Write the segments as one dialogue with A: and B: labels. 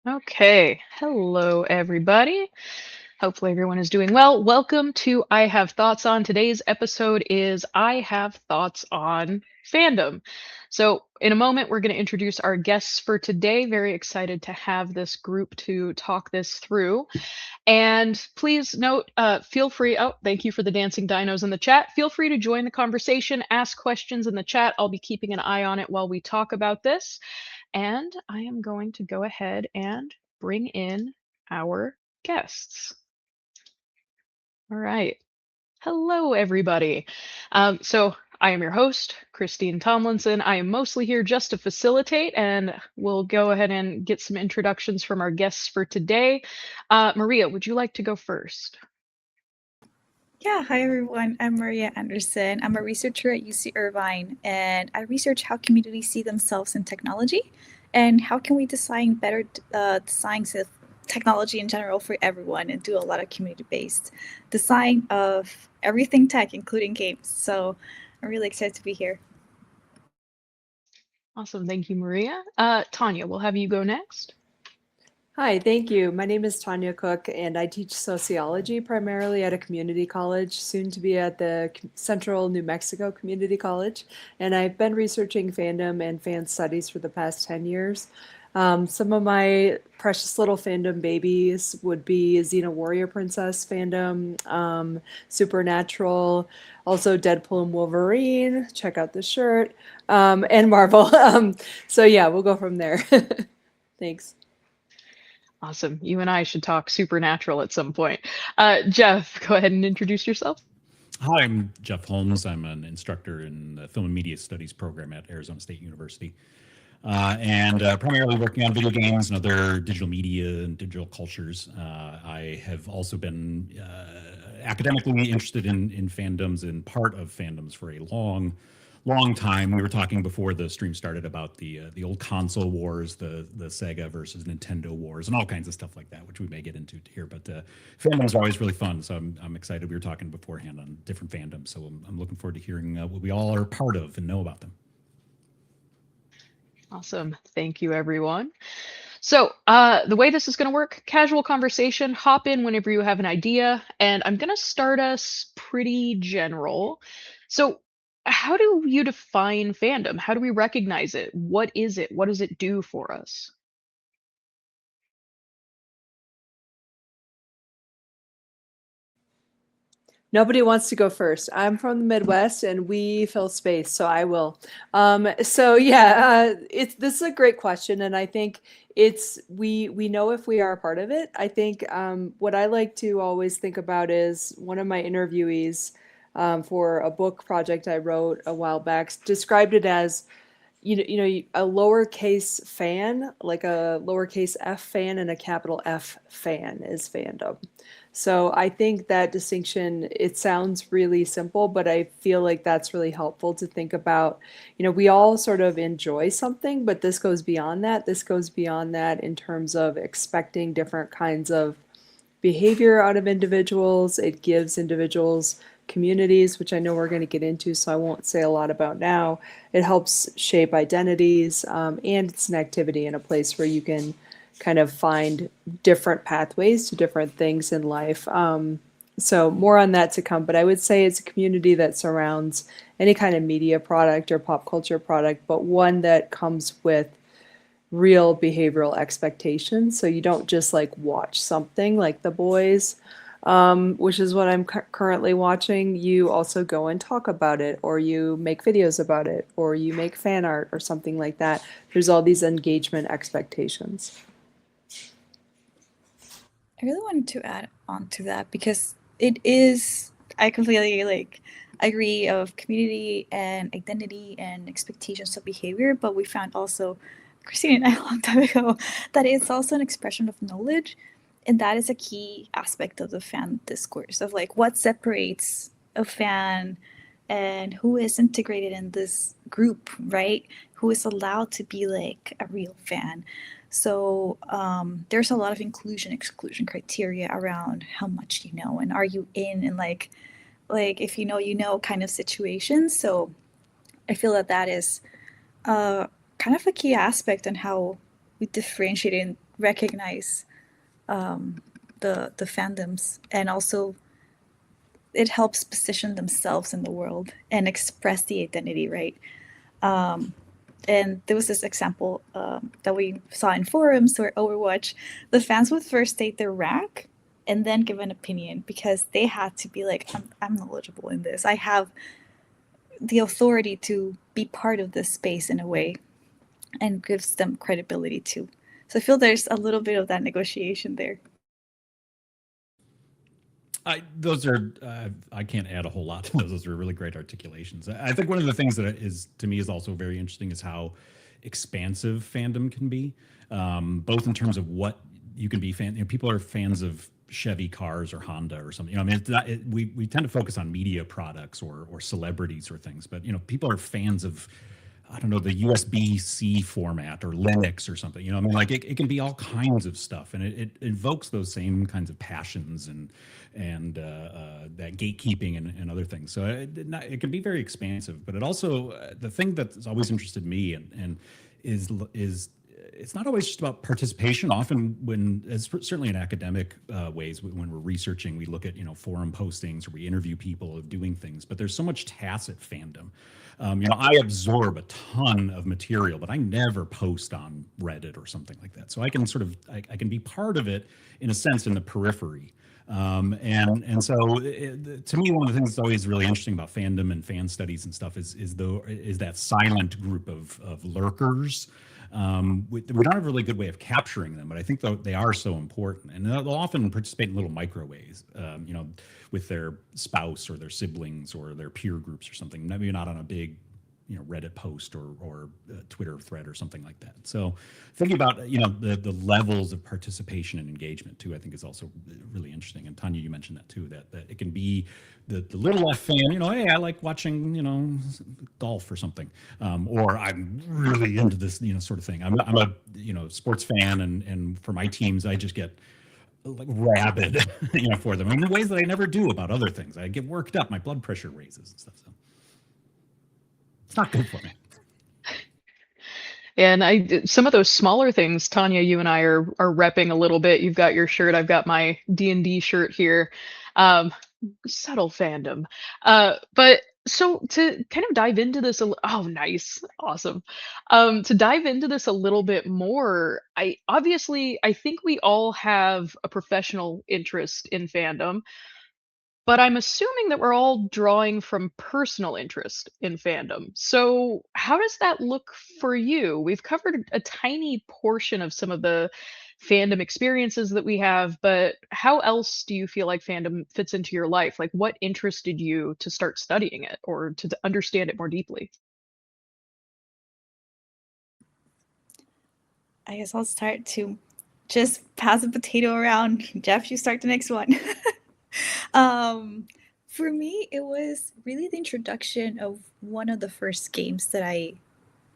A: Okay, hello everybody. Hopefully everyone is doing well. Welcome to I Have Thoughts On. Today's episode is I Have Thoughts on Fandom. So, in a moment, we're going to introduce our guests for today. Very excited to have this group to talk this through. And please note, feel free. Oh, thank you for the dancing dinos in the chat. Feel free to join the conversation, ask questions in the chat. I'll be keeping an eye on it while we talk about this. And I am going to go ahead and bring in our guests. All right. Hello, everybody. So I am your host, Christine Tomlinson. I am mostly here just to facilitate, and we'll go ahead and get some introductions from our guests for today. Maria, would you like to go first?
B: Yeah, hi everyone. I'm Maria Anderson. I'm a researcher at UC Irvine, and I research how communities see themselves in technology and how can we design better designs of technology in general for everyone and do a lot of community-based design of everything tech, including games. So I'm really excited to be here.
A: Awesome. Thank you, Maria. Tanya, we'll have you go next.
C: Hi, thank you. My name is Tanya Cook, and I teach sociology primarily at a community college, soon to be at the Central New Mexico Community College. And I've been researching fandom and fan studies for the past 10 years. Some of my precious little fandom babies would be Xena Warrior Princess fandom, Supernatural, also Deadpool and Wolverine. Check out the shirt, and Marvel. So yeah, we'll go from there. Thanks.
A: Awesome. You and I should talk supernatural at some point. Jeff, go ahead and introduce yourself.
D: Hi, I'm Jeff Holmes. I'm an instructor in the Film and Media Studies program at Arizona State University, and primarily working on video games and other digital media and digital cultures. I have also been academically interested in fandoms and part of fandoms for a long time. We were talking before the stream started about the old console wars, the Sega versus Nintendo wars, and all kinds of stuff like that, which we may get into here. But fandoms are always really fun, so I'm excited. We were talking beforehand on different fandoms, so I'm looking forward to hearing what we all are part of and know about them.
A: Awesome. Thank you, everyone. So, the way this is going to work, casual conversation, hop in whenever you have an idea, and I'm going to start us pretty general. So, how do you define fandom? How do we recognize it? What is it? What does it do for us?
C: Nobody wants to go first. I'm from the Midwest and we fill space, so I will. So yeah, this is a great question, and I think we know if we are a part of it. I think what I like to always think about is one of my interviewees for a book project I wrote a while back described it as a lowercase fan, like a lowercase f fan and a capital F fan is fandom. So I think that distinction, it sounds really simple, but I feel like that's really helpful to think about. We all sort of enjoy something, but this goes beyond that. This goes beyond that in terms of expecting different kinds of behavior out of individuals. It gives individuals communities, which I know we're going to get into, so I won't say a lot about now. It helps shape identities, and it's an activity in a place where you can kind of find different pathways to different things in life. So more on that to come, but I would say it's a community that surrounds any kind of media product or pop culture product, but one that comes with real behavioral expectations. So you don't just like watch something like The Boys, which is what I'm currently watching. You also go and talk about it, or you make videos about it, or you make fan art or something like that. There's all these engagement expectations.
B: I really wanted to add on to that because it is, I completely agree of community and identity and expectations of behavior, but we found also, Christine and I a long time ago, that it's also an expression of knowledge. And that is a key aspect of the fan discourse of like what separates a fan and who is integrated in this group, right? Who is allowed to be like a real fan. So there's a lot of inclusion exclusion criteria around how much you know and are you in and like if you know kind of situations. So I feel that that is kind of a key aspect on how we differentiate recognize the fandoms, and also it helps position themselves in the world and express the identity, right? And there was this example that we saw in forums where Overwatch, the fans would first state their rank and then give an opinion, because they had to be like, I'm knowledgeable in this. I have the authority to be part of this space in a way, and gives them credibility too. So I feel there's a little bit of that negotiation there.
D: Those are I can't add a whole lot to those. Those are really great articulations. I think one of the things that is to me is also very interesting is how expansive fandom can be, both in terms of what you can be fan. You know, people are fans of Chevy cars or Honda or something. You know, I mean, it's not, we tend to focus on media products or celebrities or things, but you know, people are fans of, I don't know, the USB-C format or Linux or something. You know, I mean, like it can be all kinds of stuff, and it invokes those same kinds of passions and that gatekeeping and other things. So it can be very expansive, but it also the thing that's always interested me and is it's not always just about participation. Often, when certainly in academic ways, when we're researching, we look at forum postings or we interview people of doing things. But there's so much tacit fandom. I absorb a ton of material, but I never post on Reddit or something like that. So I can I can be part of it in a sense in the periphery. And so to me, one of the things that's always really interesting about fandom and fan studies and stuff is that silent group of lurkers. We don't have a really good way of capturing them, but I think they are so important, and they'll often participate in little micro ways, with their spouse or their siblings or their peer groups or something. Maybe not on a big Reddit post or Twitter thread or something like that. So thinking about the levels of participation and engagement too, I think is also really interesting. And Tanya, you mentioned that too, that it can be the little F fan, hey, I like watching golf or something, or I'm really into this sort of thing. I'm a sports fan, and for my teams I just get like rabid for them in ways that I never do about other things. I get worked up, my blood pressure raises and stuff. So it's not good for me.
A: And some of those smaller things, Tanya, you and I are repping a little bit. You've got your shirt, I've got my D&D shirt here. Subtle fandom. But so to kind of dive into this, oh, nice, awesome. To dive into this a little bit more, I think we all have a professional interest in fandom. But I'm assuming that we're all drawing from personal interest in fandom. So, how does that look for you? We've covered a tiny portion of some of the fandom experiences that we have, but how else do you feel like fandom fits into your life? Like, what interested you to start studying it or to understand it more deeply?
B: I guess I'll start to just pass the potato around. Jeff, you start the next one. For me, it was really the introduction of one of the first games that I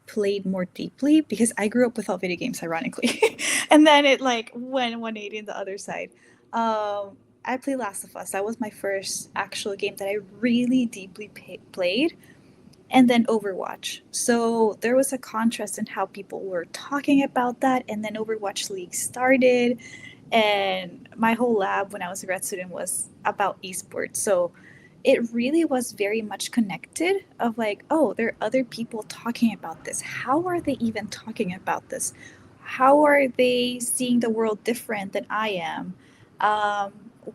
B: played more deeply, because I grew up without video games, ironically. And then it like went 180 in the other side. I played Last of Us. That was my first actual game that I really deeply played. And then Overwatch. So there was a contrast in how people were talking about that. And then Overwatch League started. And my whole lab when I was a grad student was about esports. So it really was very much connected of like, oh, there are other people talking about this. How are they even talking about this? How are they seeing the world different than I am?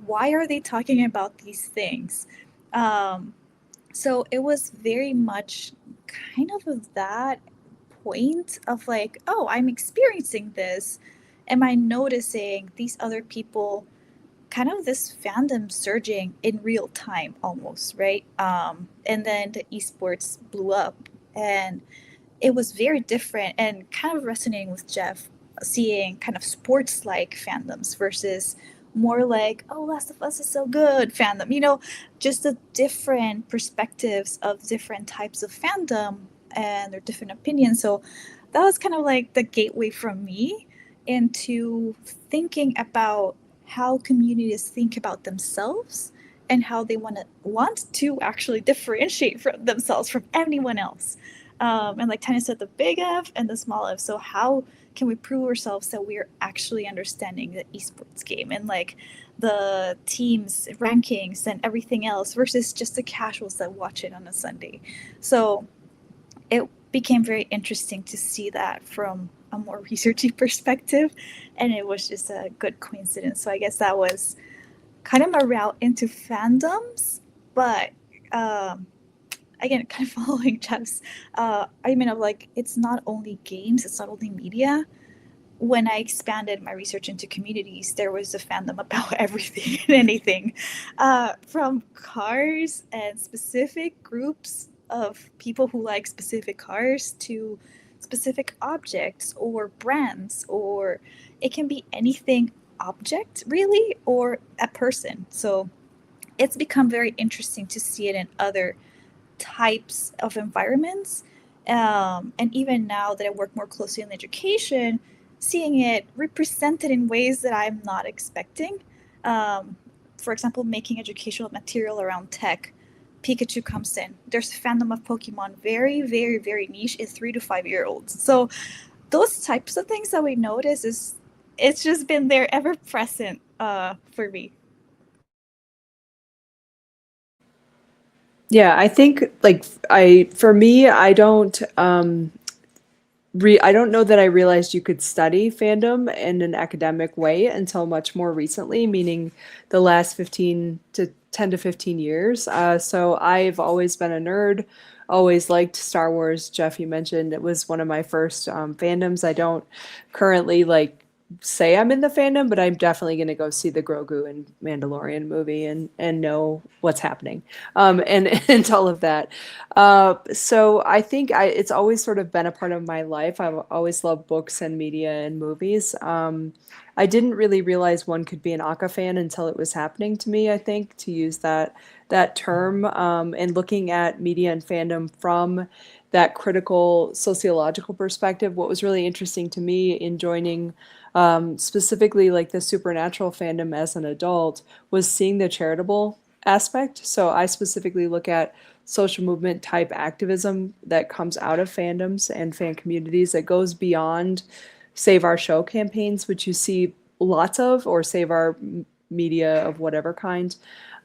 B: Why are they talking about these things? So it was very much kind of that point of like, oh, I'm experiencing this. Am I noticing these other people, kind of this fandom surging in real time almost, right? And then the esports blew up, and it was very different and kind of resonating with Jeff, seeing kind of sports like fandoms versus more like, oh, Last of Us is so good fandom, just the different perspectives of different types of fandom and their different opinions. So that was kind of like the gateway from me into thinking about how communities think about themselves and how they want to actually differentiate from themselves from anyone else. And like Tanya said, the big F and the small F. So how can we prove ourselves that we're actually understanding the esports game and like the teams rankings and everything else versus just the casuals that watch it on a Sunday? So it became very interesting to see that from a more researchy perspective, and it was just a good coincidence. So I guess that was kind of my route into fandoms, but again, kind of following Jeff's argument of like it's not only games, it's not only media. When I expanded my research into communities, there was a fandom about everything and anything, from cars and specific groups of people who like specific cars to specific objects or brands, or it can be anything object really or a person. So it's become very interesting to see it in other types of environments. And even now that I work more closely in education, seeing it represented in ways that I'm not expecting. For example, making educational material around tech. Pikachu comes in. There's a fandom of Pokemon, very, very, very niche, is 3 to 5 year olds. So those types of things that we notice is it's just been there ever present for me.
C: Yeah, I think like for me, I don't I don't know that I realized you could study fandom in an academic way until much more recently, meaning the last 15 to 10 to 15 years. So I've always been a nerd, always liked Star Wars. Jeff, you mentioned it was one of my first fandoms. I don't currently like say I'm in the fandom, but I'm definitely going to go see the Grogu and Mandalorian movie and know what's happening, and all of that. So I think it's always sort of been a part of my life. I've always loved books and media and movies. I didn't really realize one could be an Aka fan until it was happening to me, I think, to use that term, and looking at media and fandom from that critical sociological perspective. What was really interesting to me in joining specifically like the supernatural fandom as an adult was seeing the charitable aspect. So I specifically look at social movement type activism that comes out of fandoms and fan communities that goes beyond Save Our Show campaigns, which you see lots of, or Save Our Media of whatever kind,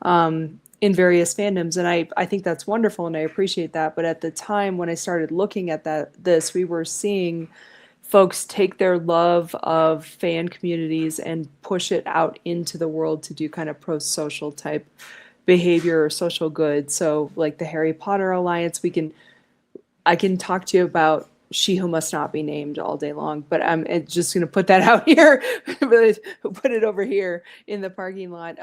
C: in various fandoms. And I think that's wonderful and I appreciate that. But at the time when I started looking at this, we were seeing folks take their love of fan communities and push it out into the world to do kind of pro-social type behavior or social good. So like the Harry Potter Alliance, I can talk to you about She Who Must Not Be Named all day long, but I'm just going to put that out here, put it over here in the parking lot.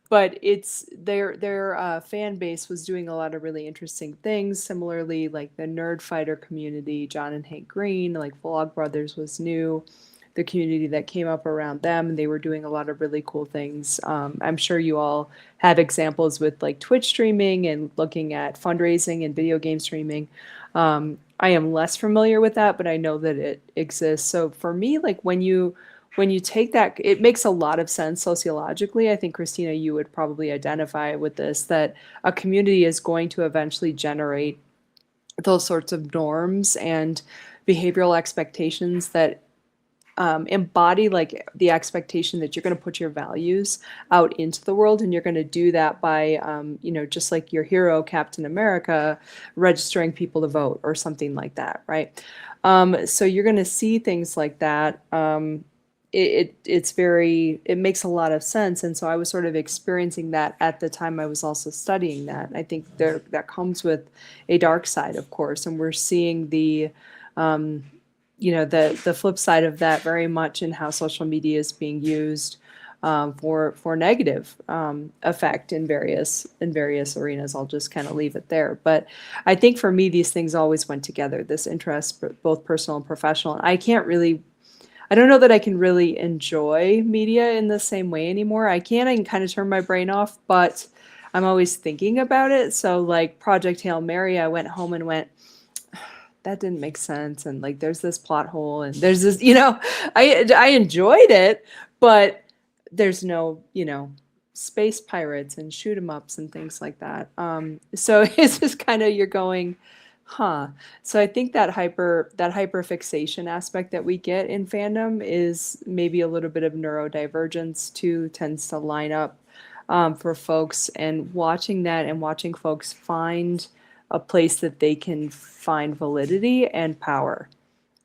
C: But it's their fan base was doing a lot of really interesting things. Similarly, like the Nerd Fighter community, John and Hank Green, like Vlog Brothers was new. The community that came up around them, they were doing a lot of really cool things. I'm sure you all have examples with like Twitch streaming and looking at fundraising and video game streaming. I am less familiar with that, but I know that it exists. So for me, like when you take that, it makes a lot of sense sociologically. I think, Christina, you would probably identify with this, that a community is going to eventually generate those sorts of norms and behavioral expectations that embody like the expectation that you're going to put your values out into the world, and you're going to do that by just like your hero Captain America registering people to vote or something like that, right? So you're going to see things like that. It makes a lot of sense, and so I was sort of experiencing that at the time I was also studying that. I think that comes with a dark side, of course, and we're seeing the the flip side of that very much in how social media is being used for negative effect in various arenas. I'll just kind of leave it there. But I think for me, these things always went together. This interest, both personal and professional. And I don't know that I can really enjoy media in the same way anymore. I can kind of turn my brain off, but I'm always thinking about it. So like Project Hail Mary, I went home and went, that didn't make sense, and like there's this plot hole and there's this, I enjoyed it, but there's no, space pirates and shoot 'em ups and things like that. So it's just kind of, you're going, Huh. So I think that hyperfixation aspect that we get in fandom is maybe a little bit of neurodivergence too, tends to line up for folks, and watching that and watching folks find a place that they can find validity and power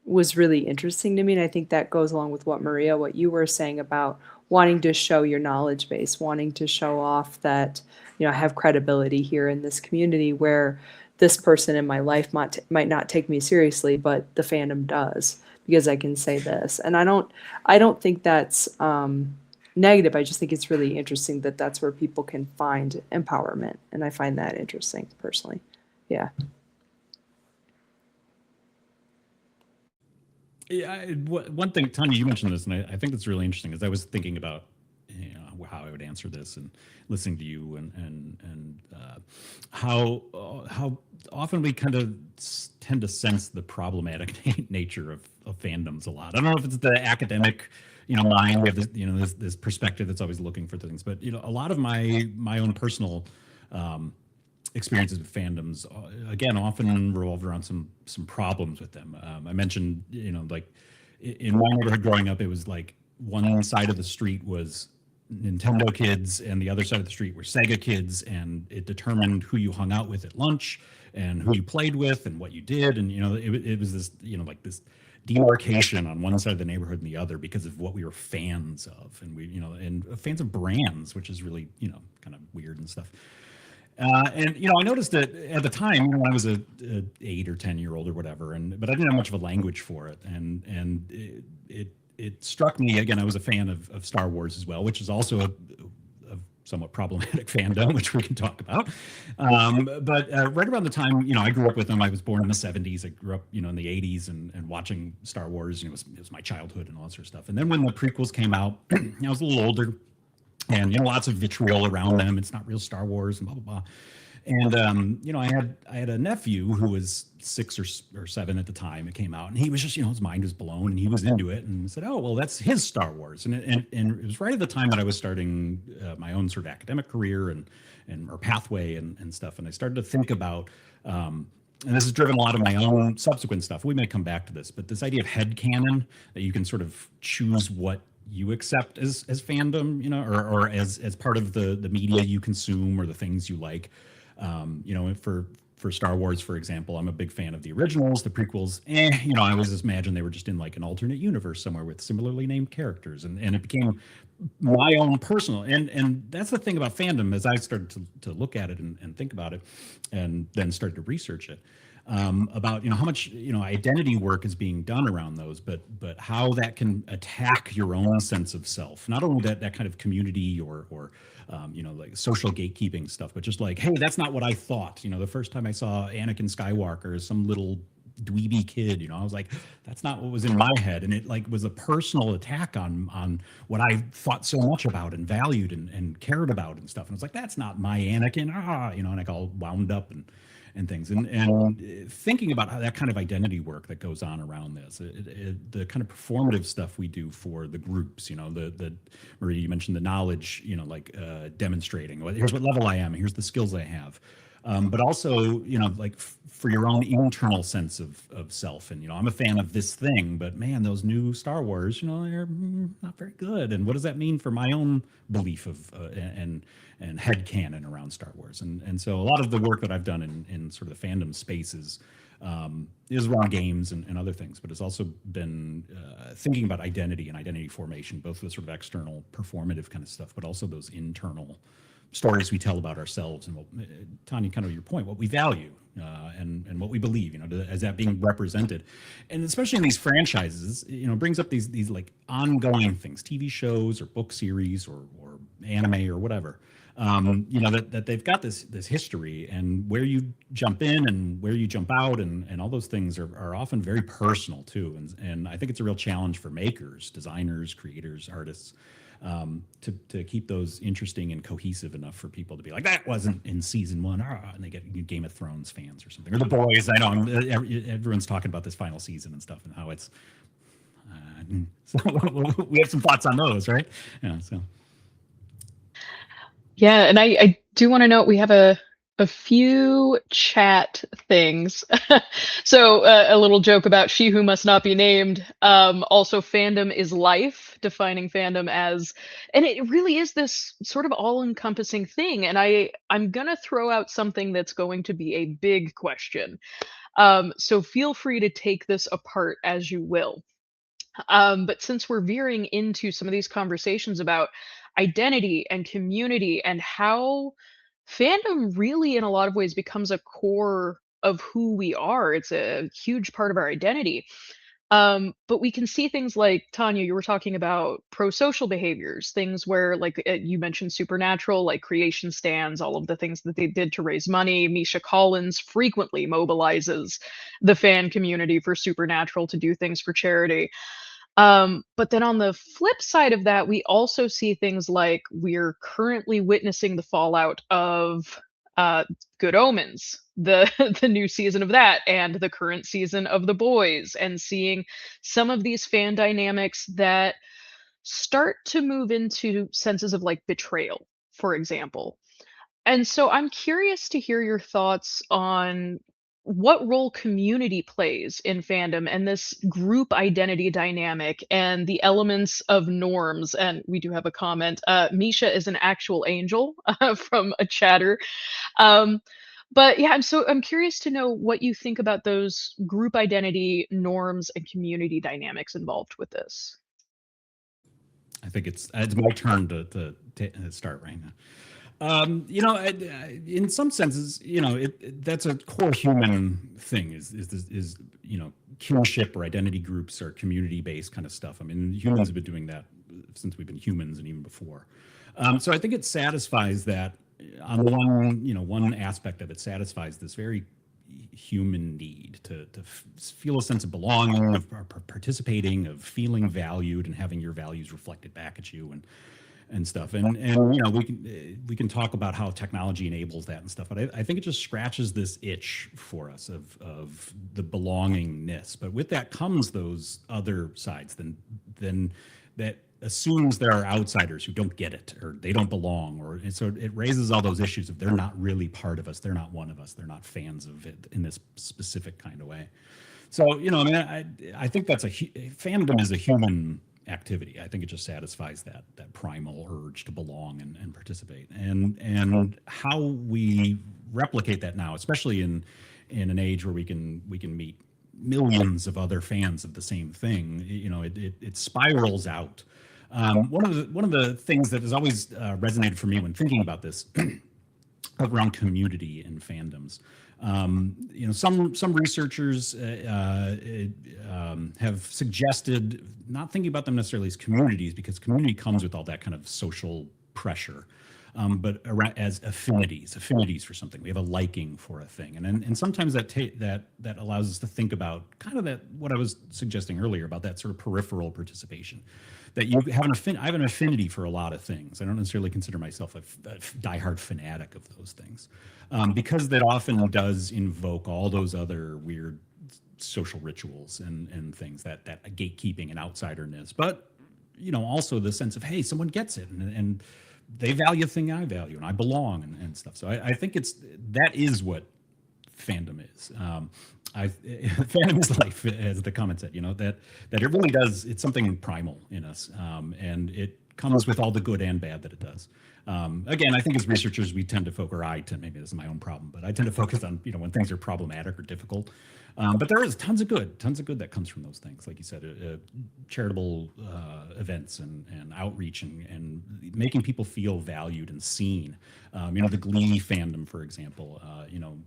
C: was really interesting to me. And I think that goes along with what you were saying about wanting to show your knowledge base, wanting to show off that, I have credibility here in this community where this person in my life might not take me seriously, but the fandom does because I can say this. And I don't think that's negative. I just think it's really interesting that that's where people can find empowerment. And I find that interesting personally. Yeah.
D: Yeah, one thing, Tanya, you mentioned this, and I think that's really interesting. As I was thinking about, how I would answer this, and listening to you, and how often we kind of tend to sense the problematic nature of fandoms a lot. I don't know if it's the academic, mind. We have this, this perspective that's always looking for things, but a lot of my own personal experiences with fandoms again often revolved around some problems with them. I mentioned, like in my neighborhood growing up, it was like one side of the street was Nintendo kids and the other side of the street were Sega kids, and it determined who you hung out with at lunch and who you played with and what you did. And it was this, like this demarcation on one side of the neighborhood and the other because of what we were fans of, and and fans of brands, which is really kind of weird and stuff. And I noticed that at the time, when I was a 8 or 10-year-old or whatever, but I didn't have much of a language for it, and it struck me again. I was a fan of Star Wars as well, which is also a somewhat problematic fandom, which we can talk about. But right around the time, I grew up with them. I was born in the 70s. I grew up, in the 80s, and watching Star Wars. It was my childhood and all that sort of stuff. And then when the prequels came out, I was a little older. And lots of vitriol around them. It's not real Star Wars and blah blah blah. And I had a nephew who was 6 or 7 at the time it came out, and he was just his mind was blown, and he was into it, and said, "Oh well, that's his Star Wars." And it was right at the time that I was starting my own sort of academic career and or pathway and stuff, and I started to think about. And this has driven a lot of my own subsequent stuff. We may come back to this, but this idea of headcanon, that you can sort of choose what you accept as fandom, or as part of the media you consume or the things you like. For Star Wars, for example, I'm a big fan of the originals. The prequels, I always just imagine they were just in like an alternate universe somewhere with similarly named characters, and it became my own personal. And that's the thing about fandom, as I started to look at it and think about it, and then started to research it. About how much identity work is being done around those, but how that can attack your own sense of self. Not only that kind of community or like social gatekeeping stuff, but just like, hey, that's not what I thought. The first time I saw Anakin Skywalker as some little dweeby kid, I was like, that's not what was in my head, and it like was a personal attack on what I thought so much about and valued and cared about and stuff. And I was like, that's not my Anakin, and I got all wound up and things, and thinking about how that kind of identity work that goes on around this, the kind of performative stuff we do for the groups, the Marie, you mentioned the knowledge, like demonstrating, well, here's what level I am, here's the skills I have, but also, like for your own internal sense of self. And, I'm a fan of this thing, but man, those new Star Wars, they're not very good. And what does that mean for my own belief of and headcanon around Star Wars? And so a lot of the work that I've done in sort of the fandom spaces is around games and other things, but it's also been thinking about identity and identity formation, both the sort of external performative kind of stuff, but also those internal stories we tell about ourselves and what, Tanya, kind of your point, what we value and what we believe, as that being represented. And especially in these franchises, brings up these like ongoing things, TV shows or book series or anime or whatever, that they've got this history, and where you jump in and where you jump out and all those things are often very personal too. And I think it's a real challenge for makers, designers, creators, artists, to keep those interesting and cohesive enough for people to be like, that wasn't in season 1, and they get Game of Thrones fans or something, or The Boys. I know everyone's talking about this final season and stuff and how it's so we have some thoughts on those, right? So
A: yeah, and I do want to note we have a A few chat things. So, a little joke about she who must not be named. Also, fandom is life, defining fandom as, and it really is this sort of all-encompassing thing. And I'm gonna throw out something that's going to be a big question. So feel free to take this apart as you will. But since we're veering into some of these conversations about identity and community and how fandom really, in a lot of ways, becomes a core of who we are, it's a huge part of our identity. But we can see things like Tanya, you were talking about pro-social behaviors, things where, like you mentioned, Supernatural, like creation stands, all of the things that they did to raise money. Misha Collins frequently mobilizes the fan community for Supernatural to do things for charity. But then on the flip side of that, we also see things like we're currently witnessing the fallout of uh, Good Omens, the the new season of that, and the current season of The Boys, and seeing some of these fan dynamics that start to move into senses of like betrayal, for example. And so I'm curious to hear your thoughts on what role community plays in fandom and this group identity dynamic and the elements of norms. And we do have a comment. Misha is an actual angel from a chatter. Um, but yeah, I'm curious to know what you think about those group identity norms and community dynamics involved with this.
D: I think it's my turn to start right now. In some senses, that's a core human thing. Is kinship or identity groups or community based kind of stuff. I mean, humans have been doing that since we've been humans and even before. So I think it satisfies that on one aspect of it satisfies this very human need to feel a sense of belonging, of participating, of feeling valued, and having your values reflected back at you, and stuff. And we can talk about how technology enables that and stuff. But I think it just scratches this itch for us of the belongingness. But with that comes those other sides. Then that assumes there are outsiders who don't get it or they don't belong, or and so it raises all those issues of they're not really part of us, they're not one of us, they're not fans of it in this specific kind of way. So I mean, I think fandom is a human activity. I think it just satisfies that primal urge to belong and participate. And how we replicate that now, especially in an age where we can meet millions of other fans of the same thing, it spirals out. One of the things that has always resonated for me when thinking about this around community and fandoms. Some researchers have suggested not thinking about them necessarily as communities, because community comes with all that kind of social pressure, but as affinities for something. We have a liking for a thing, and sometimes that allows us to think about kind of that what I was suggesting earlier about that sort of peripheral participation. That you have I have an affinity for a lot of things. I don't necessarily consider myself a diehard fanatic of those things, because that often does invoke all those other weird social rituals and things that gatekeeping and outsiderness, but also the sense of, hey, someone gets it, and they value a thing I value, and I belong, and stuff. So I think that is what fandom is. Fandom is life, as the comment said. That it really does. It's something primal in us, and it comes with all the good and bad that it does. Again, I think as researchers, we tend to focus, or maybe this is my own problem, but I tend to focus on when things are problematic or difficult. But there is tons of good that comes from those things, like you said, charitable events and outreach and making people feel valued and seen. The Glee fandom, for example,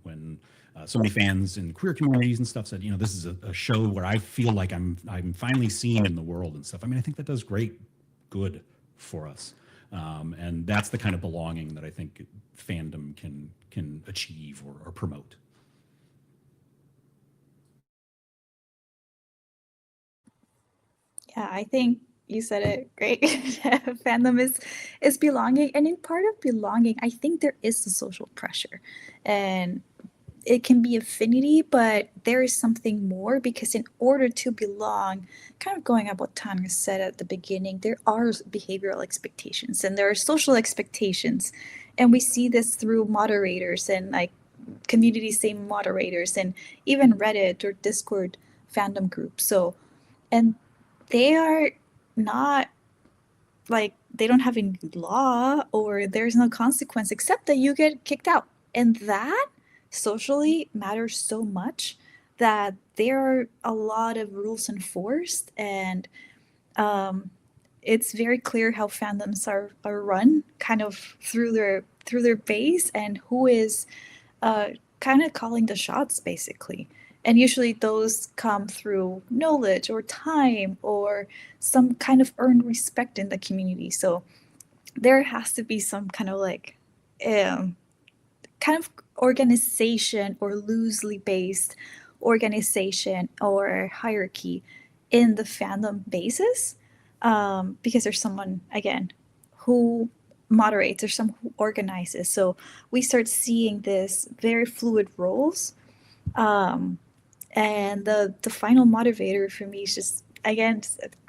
D: when so many fans in queer communities and stuff said, this is a show where I feel like I'm finally seen in the world and stuff. I mean, I think that does great good for us. And that's the kind of belonging that I think fandom can achieve or promote.
B: Yeah, I think you said it great. Fandom is belonging, and in part of belonging, I think there is the social pressure, and it can be affinity, but there is something more, because in order to belong, kind of going up what Tanya said at the beginning, there are behavioral expectations and there are social expectations. And we see this through moderators and like community same moderators and even Reddit or Discord fandom groups. So, and they are not like, they don't have any law or there's no consequence except that you get kicked out. And that socially matters so much that there are a lot of rules enforced, and it's very clear how fandoms are run kind of through their base and who is kind of calling the shots basically. And usually those come through knowledge or time or some kind of earned respect in the community. So there has to be some kind of like kind of organization or loosely based organization or hierarchy in the fandom basis, because there's someone again who moderates or some who organizes. So we start seeing this very fluid roles, and the final motivator for me is just again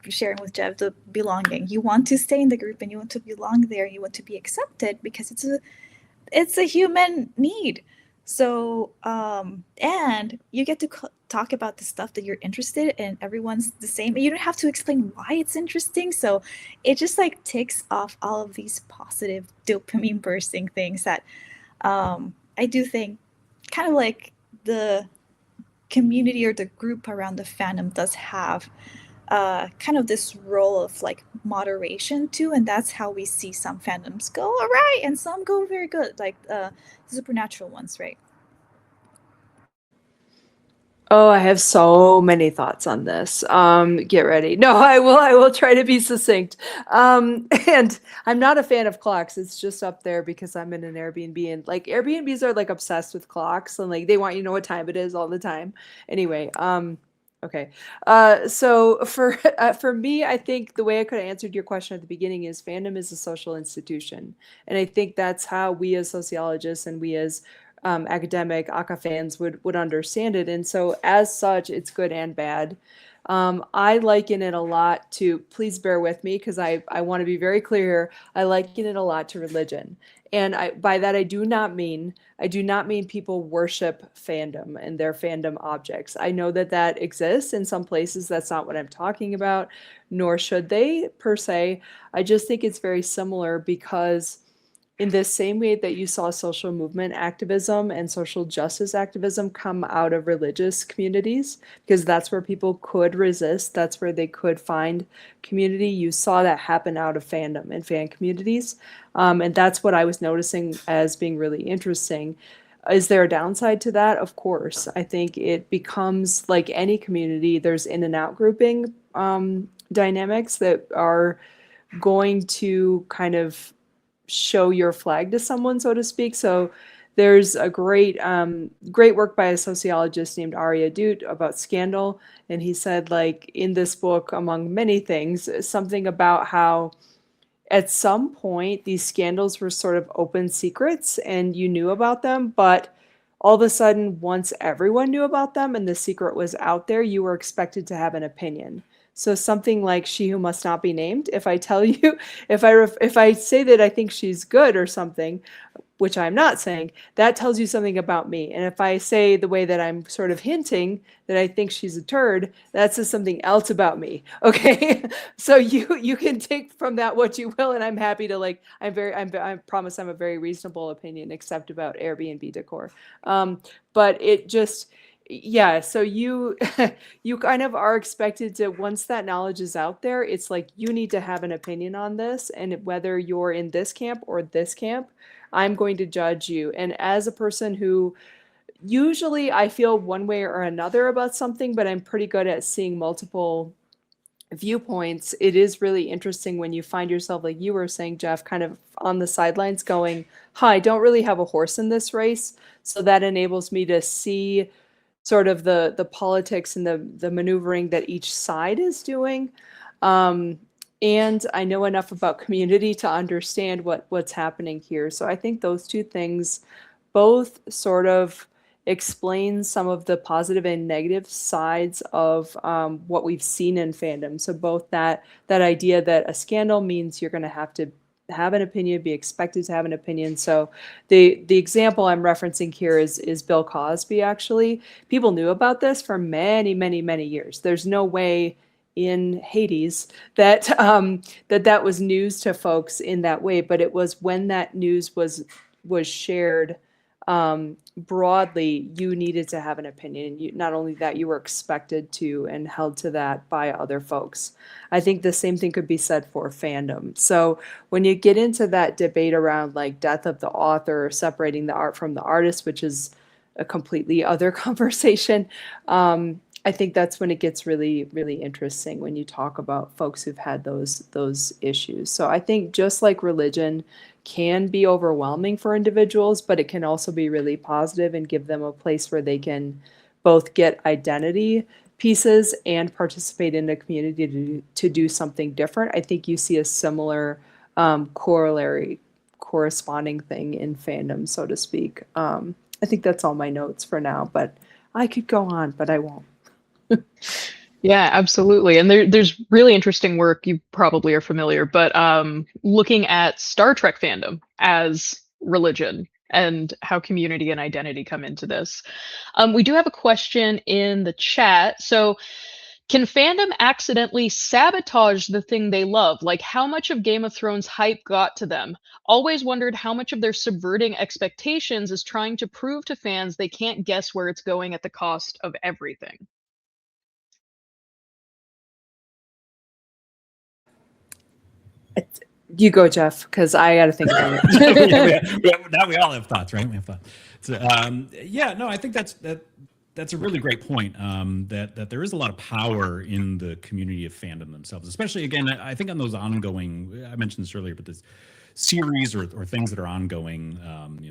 B: sharing with Jeff the belonging. You want to stay in the group and you want to belong there. You want to be accepted because it's a human need. So and you get to talk about the stuff that you're interested in. Everyone's the same. You don't have to explain why it's interesting. So it just like ticks off all of these positive dopamine bursting things that I do think kind of like the community or the group around the fandom does have kind of this role of like moderation too, and that's how we see some fandoms go all right and some go very good, like the supernatural ones, right?
C: Oh, I have so many thoughts on this. Get ready. No, I will try to be succinct. And I'm not a fan of clocks. It's just up there because I'm in an Airbnb, and like Airbnbs are like obsessed with clocks, and like they want you to know what time it is all the time. Anyway, okay. So for me, I think the way I could have answered your question at the beginning is fandom is a social institution, and I think that's how we as sociologists and we as academic aka fans would understand it. And so as such, it's good and bad. I liken it a lot to, please bear with me because I want to be very clear here. I liken it a lot to religion. And by that, I do not mean people worship fandom and their fandom objects. I know that that exists in some places. That's not what I'm talking about, nor should they per se. I just think it's very similar because in the same way that you saw social movement activism and social justice activism come out of religious communities, because that's where people could resist, that's where they could find community, you saw that happen out of fandom and fan communities. And that's what I was noticing as being really interesting. Is there a downside to that? Of course. I think it becomes like any community, there's in and out grouping dynamics that are going to kind of show your flag to someone, so to speak. So there's a great work by a sociologist named Arya Dut about scandal, and he said, like, in this book, among many things, something about how at some point these scandals were sort of open secrets and you knew about them, but all of a sudden, once everyone knew about them and the secret was out there, you were expected to have an opinion. So something like She Who Must Not Be Named, if I tell you, if I say that I think she's good or something, which I'm not saying, that tells you something about me. And if I say the way that I'm sort of hinting that I think she's a turd, that says something else about me. Okay. So you can take from that what you will, and I'm happy to, like, I promise I'm a very reasonable opinion, except about Airbnb decor. But it just, yeah, so you you kind of are expected to, once that knowledge is out there, it's like you need to have an opinion on this, and whether you're in this camp or this camp, I'm going to judge you. And as a person who usually I feel one way or another about something, but I'm pretty good at seeing multiple viewpoints, it is really interesting when you find yourself, like you were saying, Jeff, kind of on the sidelines going, hi, I don't really have a horse in this race. So that enables me to see sort of the politics and the maneuvering that each side is doing. And I know enough about community to understand what's happening here. So I think those two things both sort of explain some of the positive and negative sides of what we've seen in fandom. So both that idea that a scandal means you're going to have to have an opinion, be expected to have an opinion. So the example I'm referencing here is Bill Cosby. Actually, people knew about this for many, many, many years. There's no way in Hades that that was news to folks in that way, but it was when that news was shared broadly, you needed to have an opinion. You, not only that, you were expected to and held to that by other folks. I think the same thing could be said for fandom. So when you get into that debate around like death of the author or separating the art from the artist, which is a completely other conversation, I think that's when it gets really, really interesting when you talk about folks who've had those issues. So I think just like religion can be overwhelming for individuals, but it can also be really positive and give them a place where they can both get identity pieces and participate in a community to do something different. I think you see a similar corollary, corresponding thing in fandom, so to speak. I think that's all my notes for now, but I could go on, but I won't.
A: Yeah, absolutely. And there's really interesting work, you probably are familiar, but looking at Star Trek fandom as religion and how community and identity come into this. We do have a question in the chat. So, can fandom accidentally sabotage the thing they love? Like, how much of Game of Thrones hype got to them? Always wondered how much of their subverting expectations is trying to prove to fans they can't guess where it's going at the cost of everything.
C: You go, Jeff, because I got to think about it.
D: Now we all have thoughts, right? We have thoughts. So, yeah, no, I think that's a really great point. That there is a lot of power in the community of fandom themselves, especially again, I think on those ongoing. I mentioned this earlier, but this series or things that are ongoing,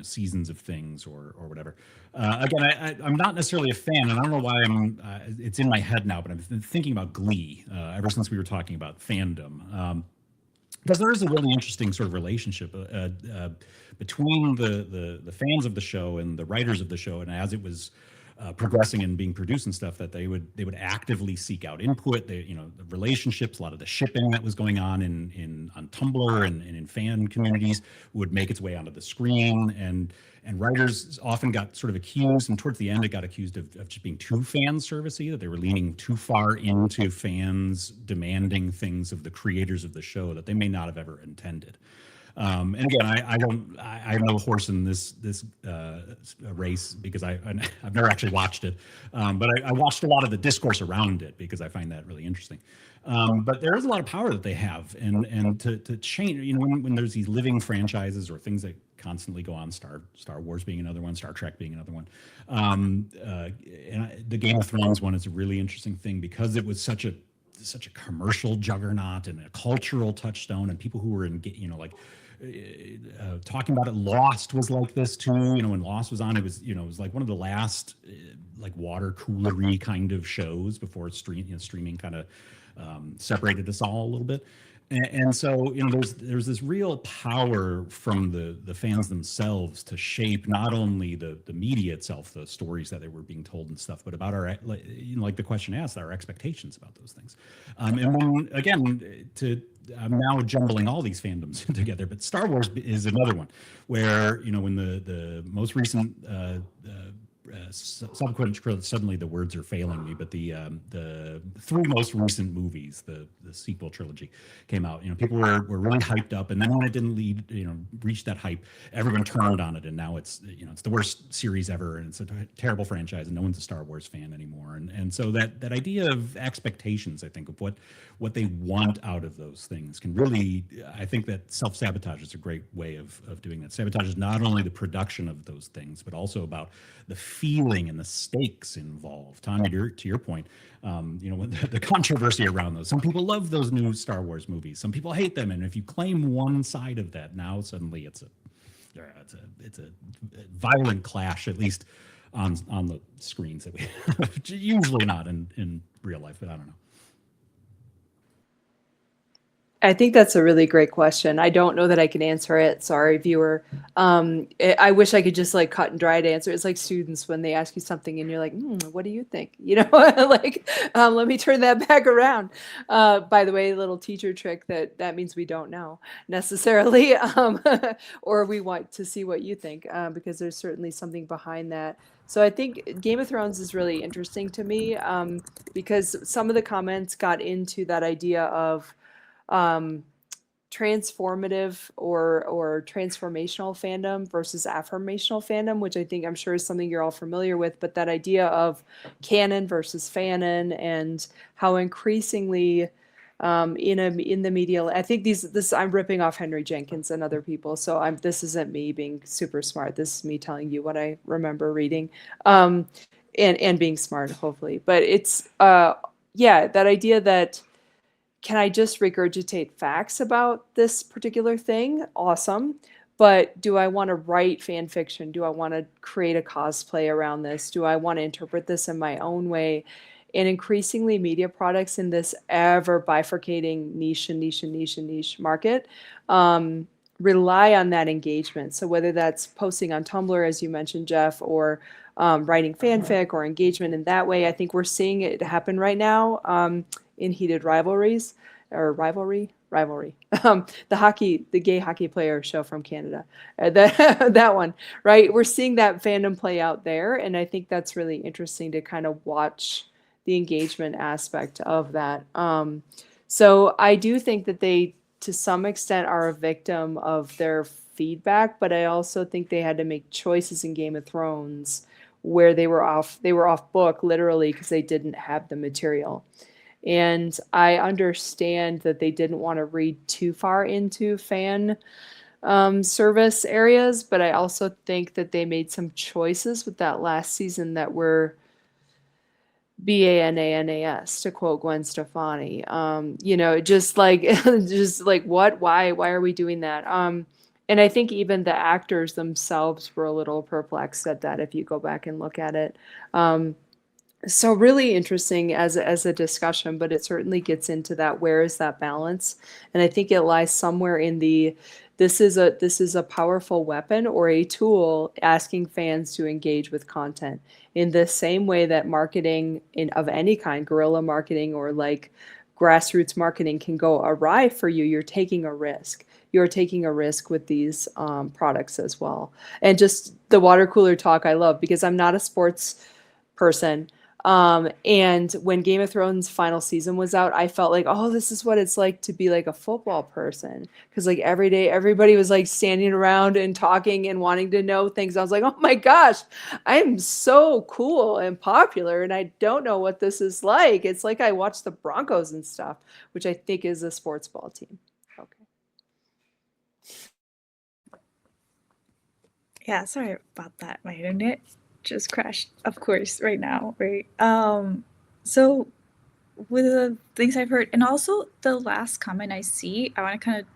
D: seasons of things or whatever. Again, I'm not necessarily a fan, and I don't know why it's in my head now, but I've been thinking about Glee ever since we were talking about fandom. Because there is a really interesting sort of relationship between the fans of the show and the writers of the show, and as it was progressing and being produced and stuff, that they would actively seek out input. The relationships, a lot of the shipping that was going on on Tumblr and in fan communities would make its way onto the screen, and writers often got sort of accused, and towards the end it got accused of just being too fan servicey, that they were leaning too far into fans demanding things of the creators of the show that they may not have ever intended. And again, I have no horse in this race because I've never actually watched it, but I watched a lot of the discourse around it because I find that really interesting. But there is a lot of power that they have, and to change, when there's these living franchises or things that constantly go on, Star Wars being another one, Star Trek being another one, and the Game of Thrones one is a really interesting thing because it was such a commercial juggernaut and a cultural touchstone, and people who were talking about it. Lost was like this too. When Lost was on, it was like one of the last like water coolery kind of shows before streaming kind of separated us all a little bit. And so there's this real power from the fans themselves to shape not only the media itself, the stories that they were being told and stuff, but about our like the question asked, our expectations about those things. And then again, I'm now jumbling all these fandoms together, but Star Wars is another one where when the most recent subsequent, suddenly the words are failing me, but the three most recent movies, the sequel trilogy came out, people were really hyped up, and then when it didn't reach that hype, everyone turned on it, and now it's it's the worst series ever, and it's a terrible franchise, and no one's a Star Wars fan anymore. And so that idea of expectations, I think, of what they want out of those things can really, I think that self-sabotage is a great way of doing that. Sabotage is not only the production of those things, but also about the feeling and the stakes involved. Tanya, to your point, when the controversy around those. Some people love those new Star Wars movies. Some people hate them, and if you claim one side of that, now suddenly it's a violent clash, at least on the screens that we have. Usually not in real life, but I don't know.
C: I think that's a really great question. I don't know that I can answer it. Sorry, viewer. I wish I could just like cut and dried answer. It's like students when they ask you something and you're like, what do you think? You know, like, let me turn that back around. By the way, a little teacher trick that means we don't know necessarily, or we want to see what you think, because there's certainly something behind that. So I think Game of Thrones is really interesting to me, because some of the comments got into that idea of um, transformative or transformational fandom versus affirmational fandom, which I'm sure is something you're all familiar with. But that idea of canon versus fanon, and how increasingly in the media, I think this I'm ripping off Henry Jenkins and other people, so this isn't me being super smart. This is me telling you what I remember reading, and being smart, hopefully. But it's yeah, that idea that, can I just regurgitate facts about this particular thing? Awesome. But do I want to write fan fiction? Do I want to create a cosplay around this? Do I want to interpret this in my own way? And increasingly, media products in this ever bifurcating niche market rely on that engagement. So whether that's posting on Tumblr, as you mentioned, Jeff, or writing fanfic or engagement in that way, I think we're seeing it happen right now. In heated rivalries or rivalry. The gay hockey player show from Canada, that one, right? We're seeing that fandom play out there, and I think that's really interesting to kind of watch the engagement aspect of that. So I do think that they, to some extent, are a victim of their feedback, but I also think they had to make choices in Game of Thrones where they were off book, literally, because they didn't have the material. And I understand that they didn't want to read too far into fan service areas, but I also think that they made some choices with that last season that were BANANAS, to quote Gwen Stefani. Just like just like what? Why are we doing that? And I think even the actors themselves were a little perplexed at that, if you go back and look at it. So really interesting as a discussion, but it certainly gets into that, where is that balance? And I think it lies somewhere in this is a powerful weapon or a tool asking fans to engage with content in the same way that marketing of any kind, guerrilla marketing or like grassroots marketing, can go awry for you. You're taking a risk. You're taking a risk with these products as well. And just the water cooler talk I love, because I'm not a sports person. And when Game of Thrones final season was out, I felt like, oh, this is what it's like to be like a football person. Because like every day, everybody was like standing around and talking and wanting to know things. I was like, oh my gosh, I'm so cool and popular, and I don't know what this is like. It's like I watch the Broncos and stuff, which I think is a sports ball team. Okay.
B: Yeah, sorry about that. My internet just crashed, of course, right now, right? So with the things I've heard, and also the last comment I see, I want to kind of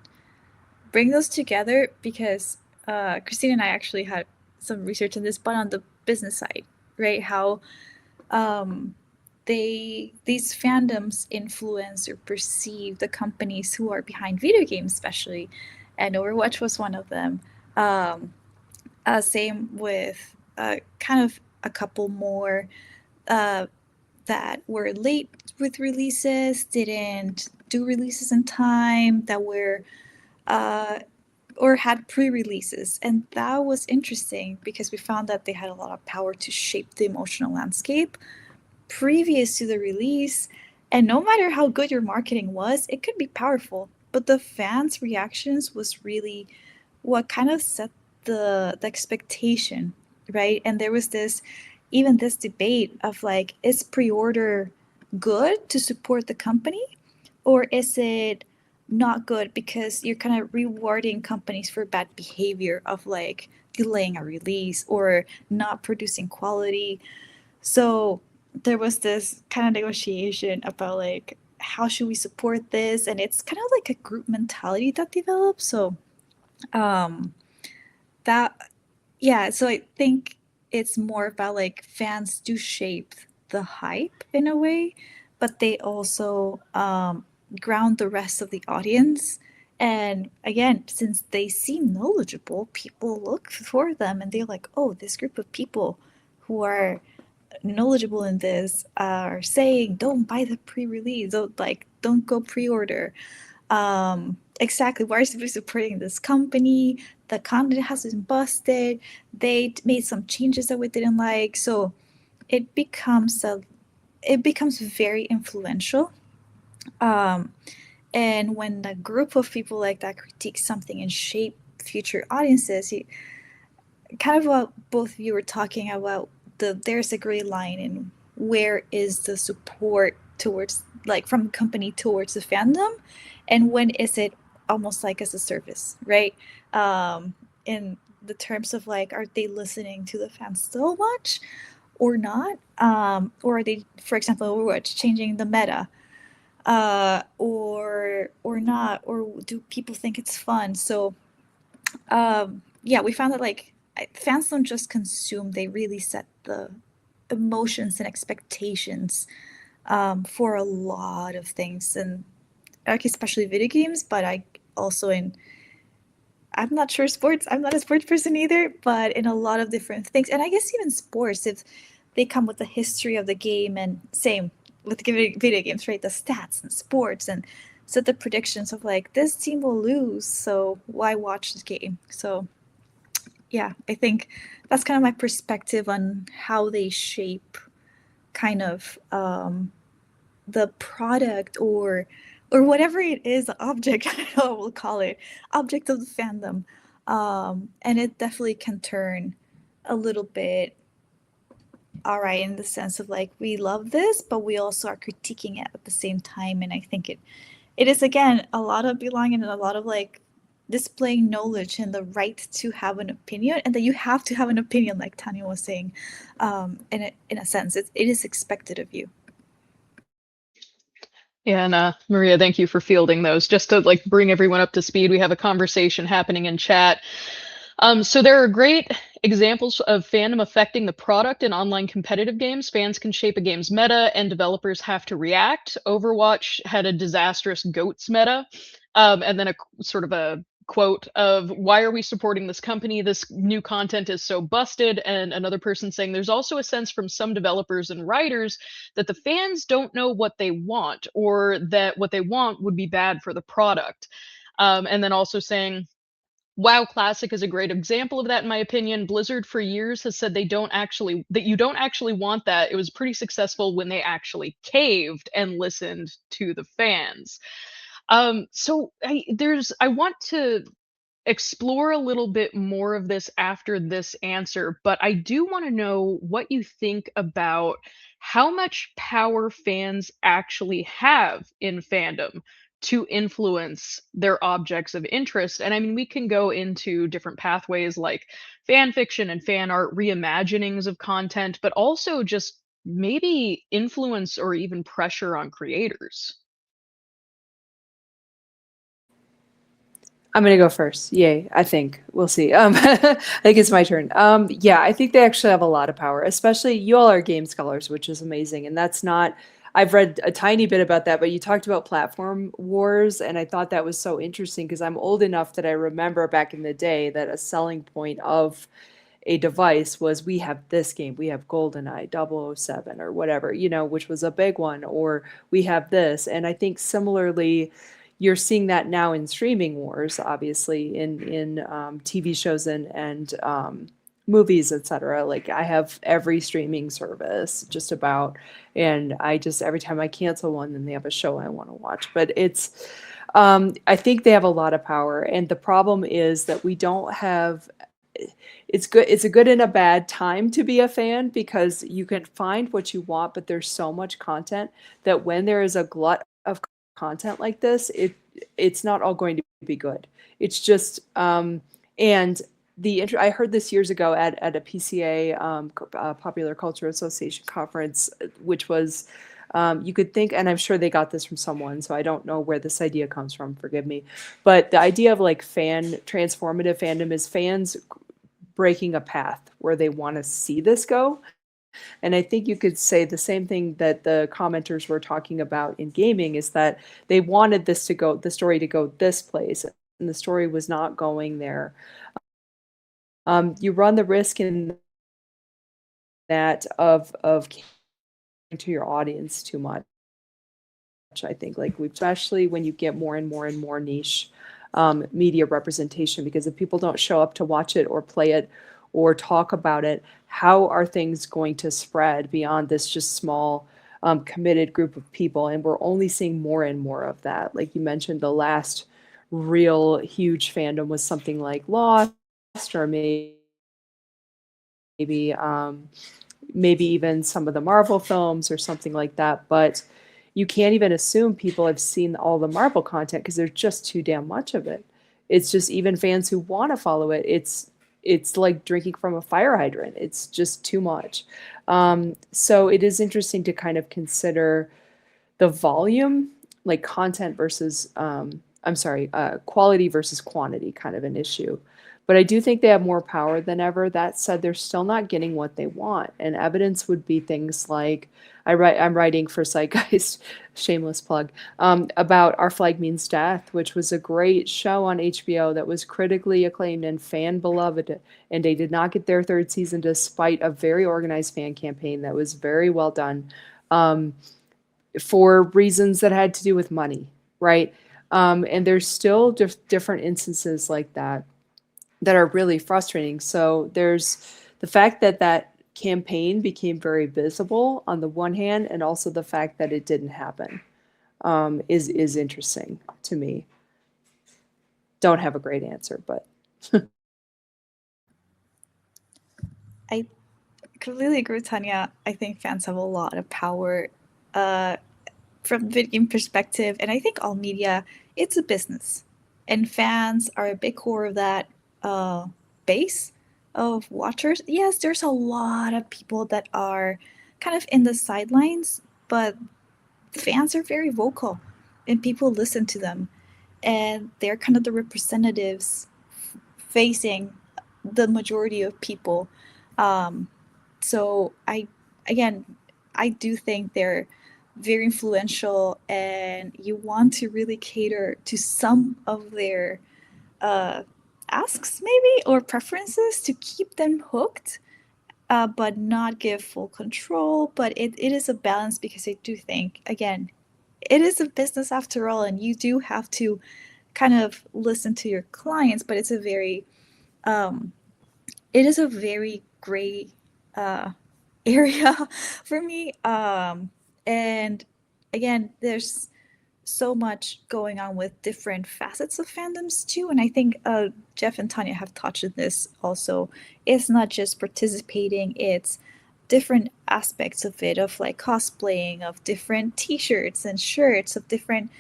B: bring those together because Christine and I actually had some research on this, but on the business side, right? How these fandoms influence or perceive the companies who are behind video games, especially, and Overwatch was one of them. Same with kind of a couple more that were late with releases, didn't do releases in time, that were or had pre-releases. And that was interesting because we found that they had a lot of power to shape the emotional landscape previous to the release. And no matter how good your marketing was, it could be powerful. But the fans' reactions was really what kind of set the expectation, right? And there was this debate of like, is pre-order good to support the company, or is it not good because you're kind of rewarding companies for bad behavior of like delaying a release or not producing quality? So there was this kind of negotiation about like, how should we support this? And it's kind of like a group mentality that develops. So that yeah, so I think it's more about like fans do shape the hype in a way, but they also ground the rest of the audience. And again, since they seem knowledgeable, people look for them and they're like, oh, this group of people who are knowledgeable in this are saying, don't buy the pre-release, don't go pre-order. Exactly, why are we supporting this company? The content has been busted. They made some changes that we didn't like. So it becomes very influential. And when a group of people like that critique something and shape future audiences, kind of what both of you were talking about, there's a gray line in where is the support towards, like, from the company towards the fandom, and when is it almost like as a service, right? In the terms of, like, are they listening to the fans so much or not? Or are they, for example, Overwatch changing the meta, or not, or do people think it's fun? So yeah, we found that, like, fans don't just consume, they really set the emotions and expectations for a lot of things, and like especially video games, but I also in, I'm not sure sports, I'm not a sports person either, but in a lot of different things, and I guess even sports, if they come with the history of the game, and same with video games, right? The stats and sports, and set the predictions of, like, this team will lose, so why watch the game? So yeah, I think that's kind of my perspective on how they shape kind of the product, or whatever it is, the object, I don't know what we'll call it, object of the fandom. And it definitely can turn a little bit all right in the sense of, like, we love this, but we also are critiquing it at the same time. And I think it is, again, a lot of belonging and a lot of, like, displaying knowledge and the right to have an opinion, and that you have to have an opinion, like Tanya was saying. In a sense, it is expected of you.
A: Yeah, and Maria, thank you for fielding those. Just to, like, bring everyone up to speed, we have a conversation happening in chat. So there are great examples of fandom affecting the product in online competitive games. Fans can shape a game's meta, and developers have to react. Overwatch had a disastrous goats meta, and then a sort of a quote of, why are we supporting this company? This new content is so busted. And another person saying, there's also a sense from some developers and writers that the fans don't know what they want, or that what they want would be bad for the product. And then also saying, WoW Classic is a great example of that, in my opinion. Blizzard for years has said that you don't actually want that. It was pretty successful when they actually caved and listened to the fans. So I want to explore a little bit more of this after this answer, but I do want to know what you think about how much power fans actually have in fandom to influence their objects of interest. And I mean, we can go into different pathways like fan fiction and fan art reimaginings of content, but also just maybe influence or even pressure on creators.
C: I'm gonna go first. Yay, I think. We'll see. I think it's my turn. Yeah, I think they actually have a lot of power, especially you all are game scholars, which is amazing. And that's not, I've read a tiny bit about that, but you talked about platform wars, and I thought that was so interesting because I'm old enough that I remember back in the day that a selling point of a device was, we have this game, we have GoldenEye 007 or whatever, which was a big one, or we have this. And I think similarly, you're seeing that now in streaming wars, obviously, in TV shows and movies, etc. Like, I have every streaming service just about, and I just, every time I cancel one, then they have a show I want to watch. But it's, I think they have a lot of power, and the problem is that we don't have. It's good. It's a good and a bad time to be a fan, because you can find what you want, but there's so much content that when there is a glut of content like this, it's not all going to be good. It's just and I heard this years ago at a PCA, Popular Culture Association conference, which was, you could think, and I'm sure they got this from someone, so I don't know where this idea comes from, forgive me, but the idea of, like, transformative fandom is fans breaking a path where they want to see this go. And I think you could say the same thing that the commenters were talking about in gaming, is that they wanted the story to go this place, and the story was not going there. You run the risk in that of catering to your audience too much. I think, like, especially when you get more and more and more niche media representation, because if people don't show up to watch it or play it or talk about it, how are things going to spread beyond this just small committed group of people? And we're only seeing more and more of that. Like you mentioned, the last real huge fandom was something like Lost, or maybe even some of the Marvel films or something like that. But you can't even assume people have seen all the Marvel content, because there's just too damn much of it. It's just, even fans who want to follow it, it's like drinking from a fire hydrant. It's just too much. So it is interesting to kind of consider the volume, like content versus, quality versus quantity, kind of an issue. But I do think they have more power than ever. That said, they're still not getting what they want. And evidence would be things like, I'm writing for Zeitgeist, shameless plug, about Our Flag Means Death, which was a great show on HBO that was critically acclaimed and fan beloved. And they did not get their third season despite a very organized fan campaign that was very well done, for reasons that had to do with money, right? And there's still different instances like that are really frustrating. So there's the fact that that campaign became very visible on the one hand, and also the fact that it didn't happen is interesting to me. Don't have a great answer, but
B: I completely agree with Tanya. I think fans have a lot of power from video game perspective, and I think all media, it's a business, and fans are a big core of that base of watchers. Yes, there's a lot of people that are kind of in the sidelines, but fans are very vocal, and people listen to them, and they're kind of the representatives facing the majority of people. So I do think they're very influential, and you want to really cater to some of their asks, maybe, or preferences, to keep them hooked, but not give full control. But it is a balance, because I do think, again, it is a business after all, and you do have to kind of listen to your clients, but it's a very it is a very gray area for me. And again, there's so much going on with different facets of fandoms too. And I think Jeff and Tanya have touched on this also. It's not just participating, it's different aspects of it, of like cosplaying, of different t-shirts and shirts, of different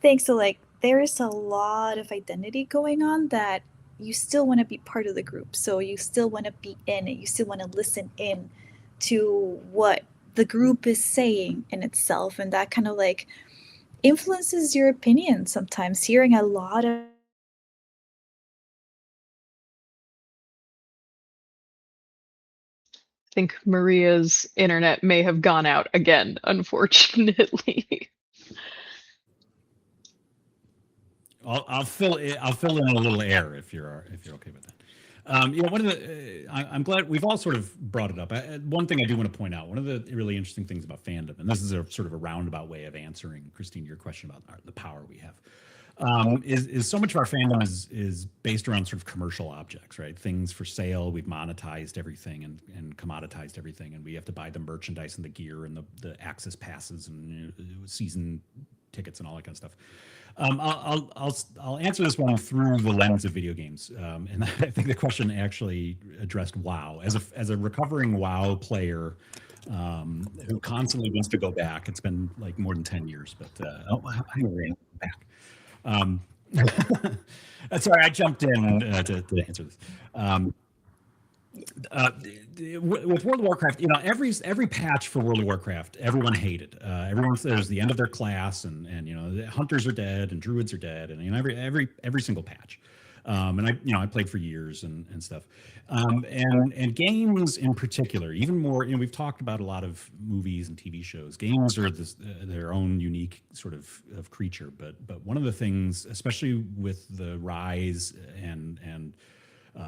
B: things. So like there is a lot of identity going on, that you still want to be part of the group. So you still want to be in it. You still want to listen in to what the group is saying in itself. And that kind of like influences your opinion sometimes. Hearing a lot of
A: I think Maria's internet may have gone out again, unfortunately.
D: I'll fill in a little air if you're okay with that. One of the I'm glad we've all sort of brought it up. One thing I do want to point out, one of the really interesting things about fandom, and this is a sort of a roundabout way of answering, Christine, your question about the power we have, is so much of our fandom is based around sort of commercial objects, right? Things for sale. We've monetized everything and commoditized everything, and we have to buy the merchandise and the gear and the access passes and season tickets and all that kind of stuff. I'll answer this one through the lens of video games, and I think the question actually addressed WoW. As a recovering WoW player who constantly wants to go back, it's been like more than 10 years, but I'm going back. Sorry, I jumped in to answer this. With World of Warcraft, every patch for World of Warcraft, everyone hated. Everyone says the end of their class, and the hunters are dead and druids are dead, and every single patch. And I played for years and stuff. And games in particular, even more, we've talked about a lot of movies and TV shows. Games are their own unique sort of creature, but one of the things, especially with the rise and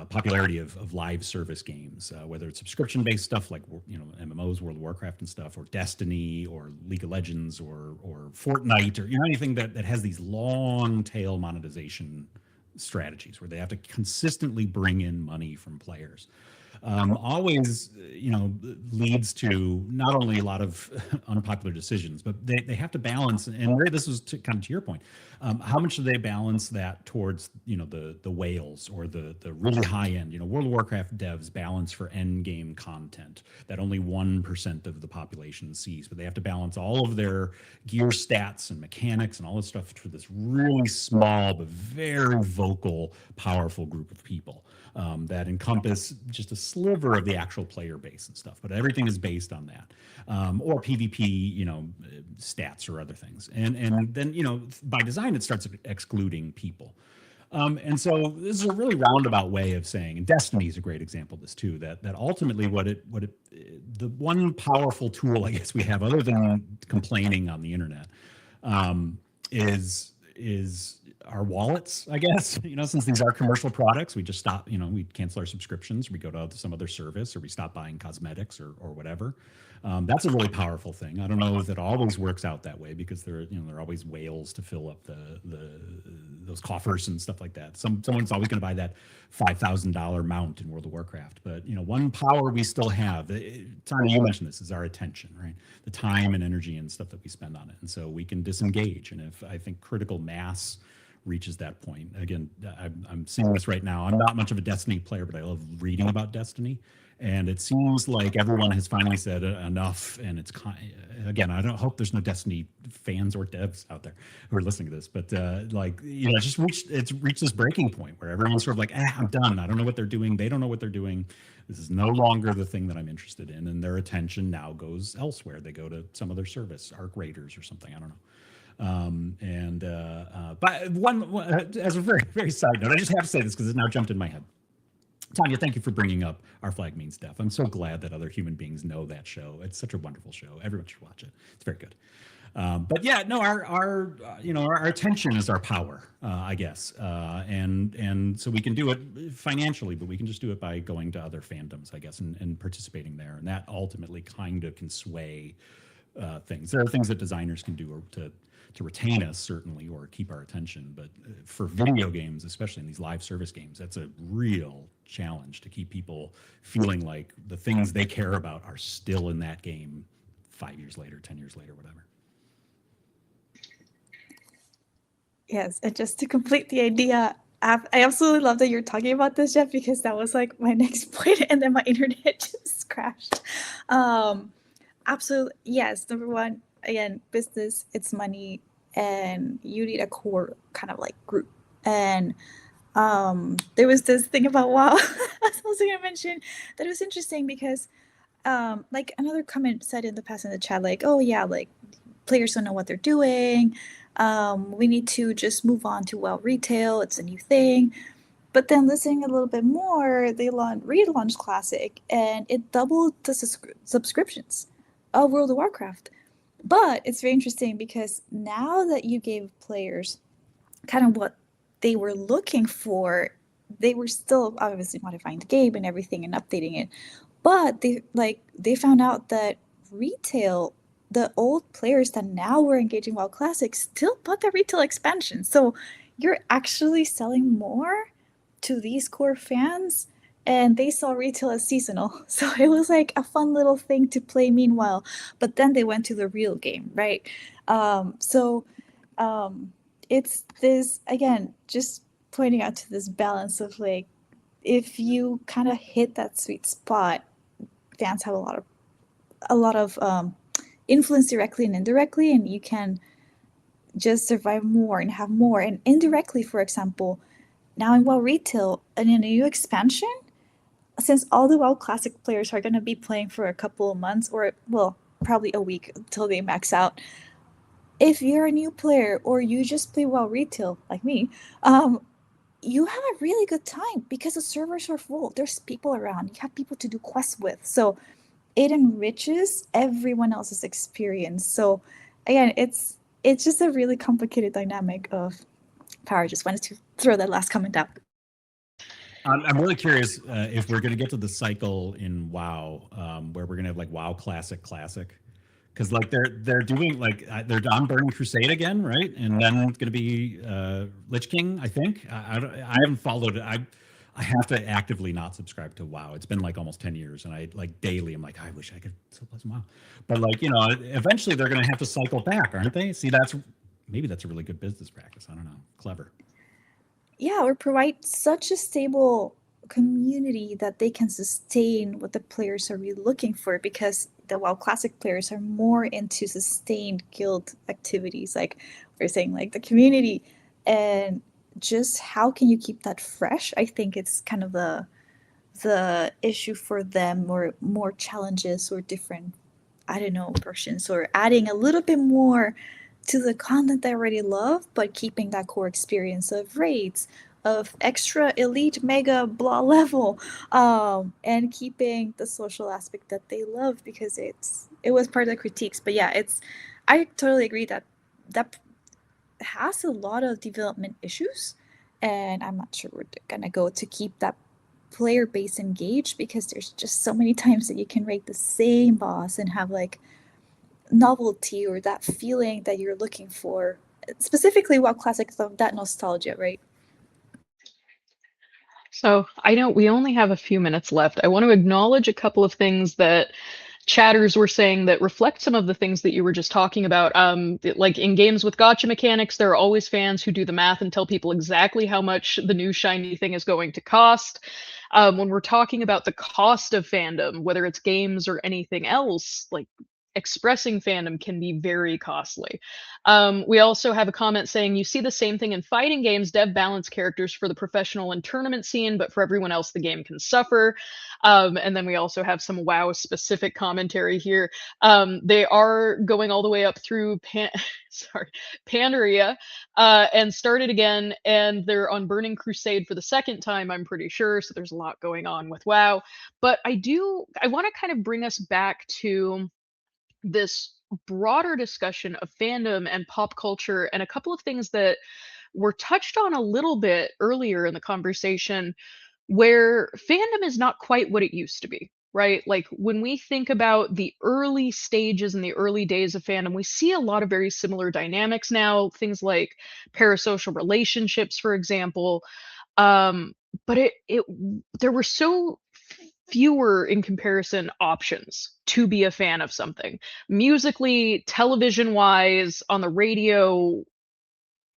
D: popularity of live service games, whether it's subscription-based stuff like MMOs, World of Warcraft and stuff, or Destiny, or League of Legends, or Fortnite, or anything that has these long tail monetization strategies where they have to consistently bring in money from players. Always, leads to not only a lot of unpopular decisions, but they have to balance. And Ray, this was kind of to your point. How much do they balance that towards, the whales or the really high end? World of Warcraft devs balance for end game content that only 1% of the population sees, but they have to balance all of their gear stats and mechanics and all this stuff for this really small but very vocal, powerful group of people. That encompass just a sliver of the actual player base and stuff, but everything is based on that, or PvP, stats or other things, and then by design it starts excluding people, and so this is a really roundabout way of saying, and Destiny is a great example of this too. That ultimately the one powerful tool I guess we have other than complaining on the internet, is our wallets, I guess. Since these are commercial products, we just stop, we cancel our subscriptions, we go to some other service, or we stop buying cosmetics or whatever. That's a really powerful thing. I don't know if it always works out that way, because there are always whales to fill up those coffers and stuff like that. Someone's always going to buy that $5,000 mount in World of Warcraft. But one power we still have, Tanya, you mentioned this, is our attention, right? The time and energy and stuff that we spend on it, and so we can disengage. And if I think critical mass reaches that point. Again, I'm seeing this right now. I'm not much of a Destiny player, but I love reading about Destiny. And it seems like everyone has finally said enough. And it's again, I don't hope there's no Destiny fans or devs out there who are listening to this, but it's reached this breaking point where everyone's sort of like, I'm done. I don't know what they're doing. They don't know what they're doing. This is no longer the thing that I'm interested in. And their attention now goes elsewhere. They go to some other service, Arc Raiders or something. I don't know. But as a very, very side note, I just have to say this because it now jumped in my head. Tanya, thank you for bringing up Our Flag Means Death. I'm so glad that other human beings know that show. It's such a wonderful show. Everyone should watch it. It's very good. But yeah, no, our attention is our power, I guess, and so we can do it financially, but we can just do it by going to other fandoms, I guess, and participating there, and that ultimately kind of can sway things. There are things that designers can do to retain us, certainly, or keep our attention. But for video games, especially in these live service games, that's a real challenge to keep people feeling like the things they care about are still in that game 5 years later, 10 years later, whatever.
B: Yes, and just to complete the idea, I absolutely love that you're talking about this, Jeff, because that was like my next point, and then my internet just crashed. Absolutely, yes. Number one, again, business, it's money, and you need a core kind of like group. And there was this thing about WoW I was also going to mention that was interesting because like another comment said in the past in the chat, like, oh yeah, like players don't know what they're doing. We need to just move on to WoW retail. It's a new thing. But then listening a little bit more, they relaunched Classic, and it doubled the subscriptions of World of Warcraft. But it's very interesting because now that you gave players kind of what they were looking for, they were still obviously modifying the game and everything and updating it. But they found out that retail, the old players that now were engaging WoW Classic still bought the retail expansion. So you're actually selling more to these core fans, and they saw retail as seasonal. So it was like a fun little thing to play meanwhile. But then they went to the real game, right? It's this, again, just pointing out to this balance of like, if you kind of hit that sweet spot, fans have a lot of influence directly and indirectly, and you can just survive more and have more. And indirectly, for example, now in WoW Retail and in a new expansion, since all the WoW Classic players are going to be playing for a couple of months, or well, probably a week until they max out, if you're a new player or you just play WoW Retail like me, you have a really good time because the servers are full. There's people around. You have people to do quests with. So it enriches everyone else's experience. So again, it's just a really complicated dynamic of power. Just wanted to throw that last comment out.
D: I'm really curious if we're going to get to the cycle in WoW where we're going to have like WoW Classic, because like they're doing like they're on Burning Crusade again, right? And then it's going to be Lich King, I think. I haven't followed it. I have to actively not subscribe to WoW. It's been like almost 10 years, and I like daily. I'm like, I wish I could still play some WoW, but like eventually they're going to have to cycle back, aren't they? See, maybe that's a really good business practice. I don't know, clever.
B: Yeah, or provide such a stable community that they can sustain what the players are really looking for, because the WoW Classic players are more into sustained guild activities, like we're saying, like the community. And just how can you keep that fresh? I think it's kind of the issue for them, or more challenges or different, I don't know, versions, or adding a little bit more to the content they already love, but keeping that core experience of raids, of extra elite mega blah level, and keeping the social aspect that they love, because it was part of the critiques. But yeah, I totally agree that that has a lot of development issues, and I'm not sure we're gonna go to keep that player base engaged, because there's just so many times that you can rate the same boss and have like novelty or that feeling that you're looking for. Specifically, WoW Classic, that nostalgia, right?
A: So I know we only have a few minutes left. I want to acknowledge a couple of things that chatters were saying that reflect some of the things that you were just talking about. Like in games with gotcha mechanics, there are always fans who do the math and tell people exactly how much the new shiny thing is going to cost. When we're talking about the cost of fandom, whether it's games or anything else, like expressing fandom can be very costly. We also have a comment saying, you see the same thing in fighting games. Dev balance characters for the professional and tournament scene, but for everyone else, the game can suffer. And then we also have some WoW specific commentary here. They are going all the way up through sorry, Pandaria, and started again, and they're on Burning Crusade for the second time, I'm pretty sure. So there's a lot going on with WoW. But I want to kind of bring us back to this broader discussion of fandom and pop culture, and a couple of things that were touched on a little bit earlier in the conversation, where fandom is not quite what it used to be, right? Like when we think about the early stages and the early days of fandom, we see a lot of very similar dynamics now, things like parasocial relationships, for example. Um, but there were so fewer in comparison options to be a fan of something. Musically, television wise, on the radio,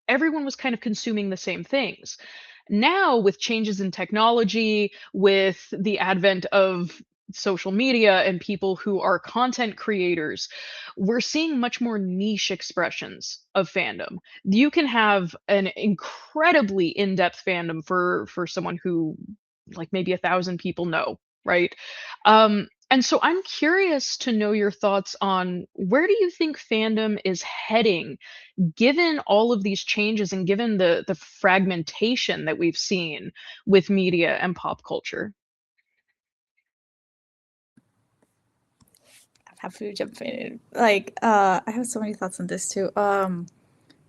A: everyone was kind of consuming the same things. Now, with changes in technology, with the advent of social media and people who are content creators, we're seeing much more niche expressions of fandom. You can have an incredibly in-depth fandom for someone who like maybe 1,000 people know, right? And so I'm curious to know your thoughts on where do you think fandom is heading given all of these changes and given the fragmentation that we've seen with media and pop culture?
B: I'm happy to jump in. Like, I have so many thoughts on this too.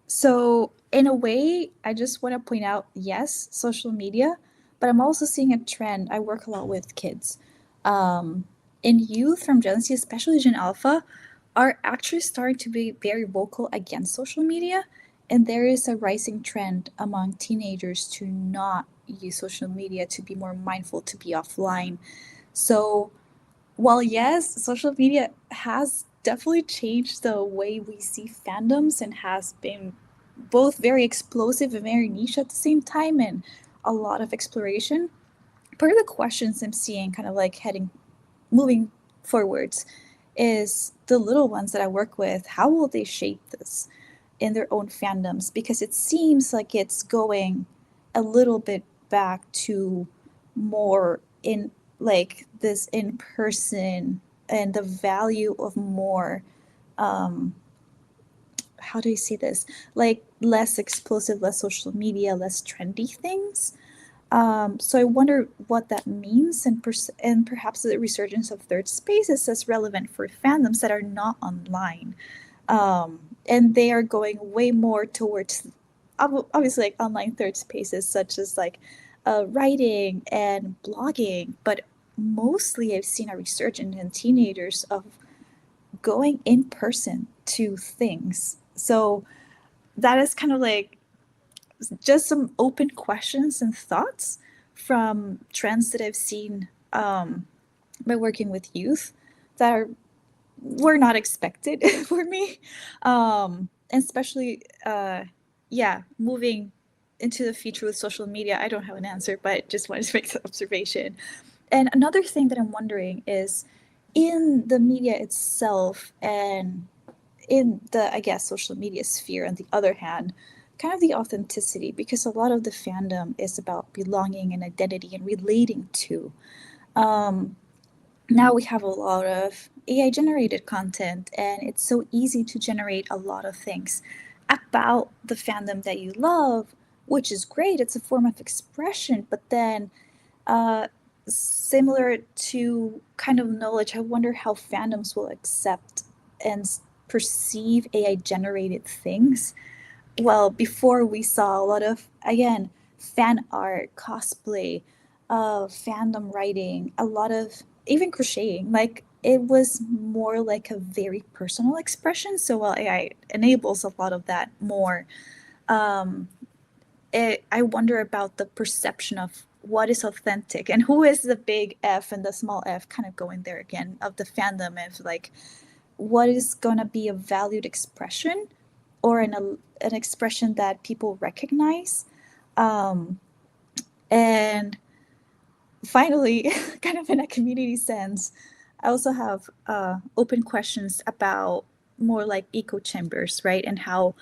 B: So in a way, I just want to point out, yes, social media, but I'm also seeing a trend. I work a lot with kids. Um, in youth from Gen Z, especially Gen Alpha, are actually starting to be very vocal against social media. And there is a rising trend among teenagers to not use social media, to be more mindful, to be offline. So while yes, social media has definitely changed the way we see fandoms and has been both very explosive and very niche at the same time, and a lot of exploration, part of the questions I'm seeing kind of like heading moving forwards is the little ones that I work with, how will they shape this in their own fandoms? Because it seems like it's going a little bit back to more in like this in person, and the value of more, um how do you see this, like less explosive, less social media, less trendy things. So I wonder what that means, and perhaps the resurgence of third spaces is relevant for fandoms that are not online, and they are going way more towards obviously like online third spaces such as like writing and blogging, but mostly I've seen a resurgence in teenagers of going in person to things. So that is kind of like just some open questions and thoughts from trends that I've seen by working with youth that were not expected for me. And especially, yeah, moving into the future with social media. I don't have an answer, but just wanted to make the observation. And another thing that I'm wondering is in the media itself and in the, I guess, social media sphere, on the other hand, kind of the authenticity, because a lot of the fandom is about belonging and identity and relating to. Um, Now we have a lot of AI generated content, and it's so easy to generate a lot of things about the fandom that you love, which is great. It's a form of expression, but then uh, similar to kind of knowledge, I wonder how fandoms will accept and perceive AI generated things. Well, before we saw a lot of, again, fan art, cosplay, fandom writing, a lot of even crocheting. Like it was more like a very personal expression. So while AI enables a lot of that more, um, I wonder about the perception of what is authentic and who is the big F and the small f, kind of going there again, of the fandom, of like what is going to be a valued expression or an expression that people recognize. Um, and finally, kind of in a community sense, I also have open questions about more like echo chambers, right? And how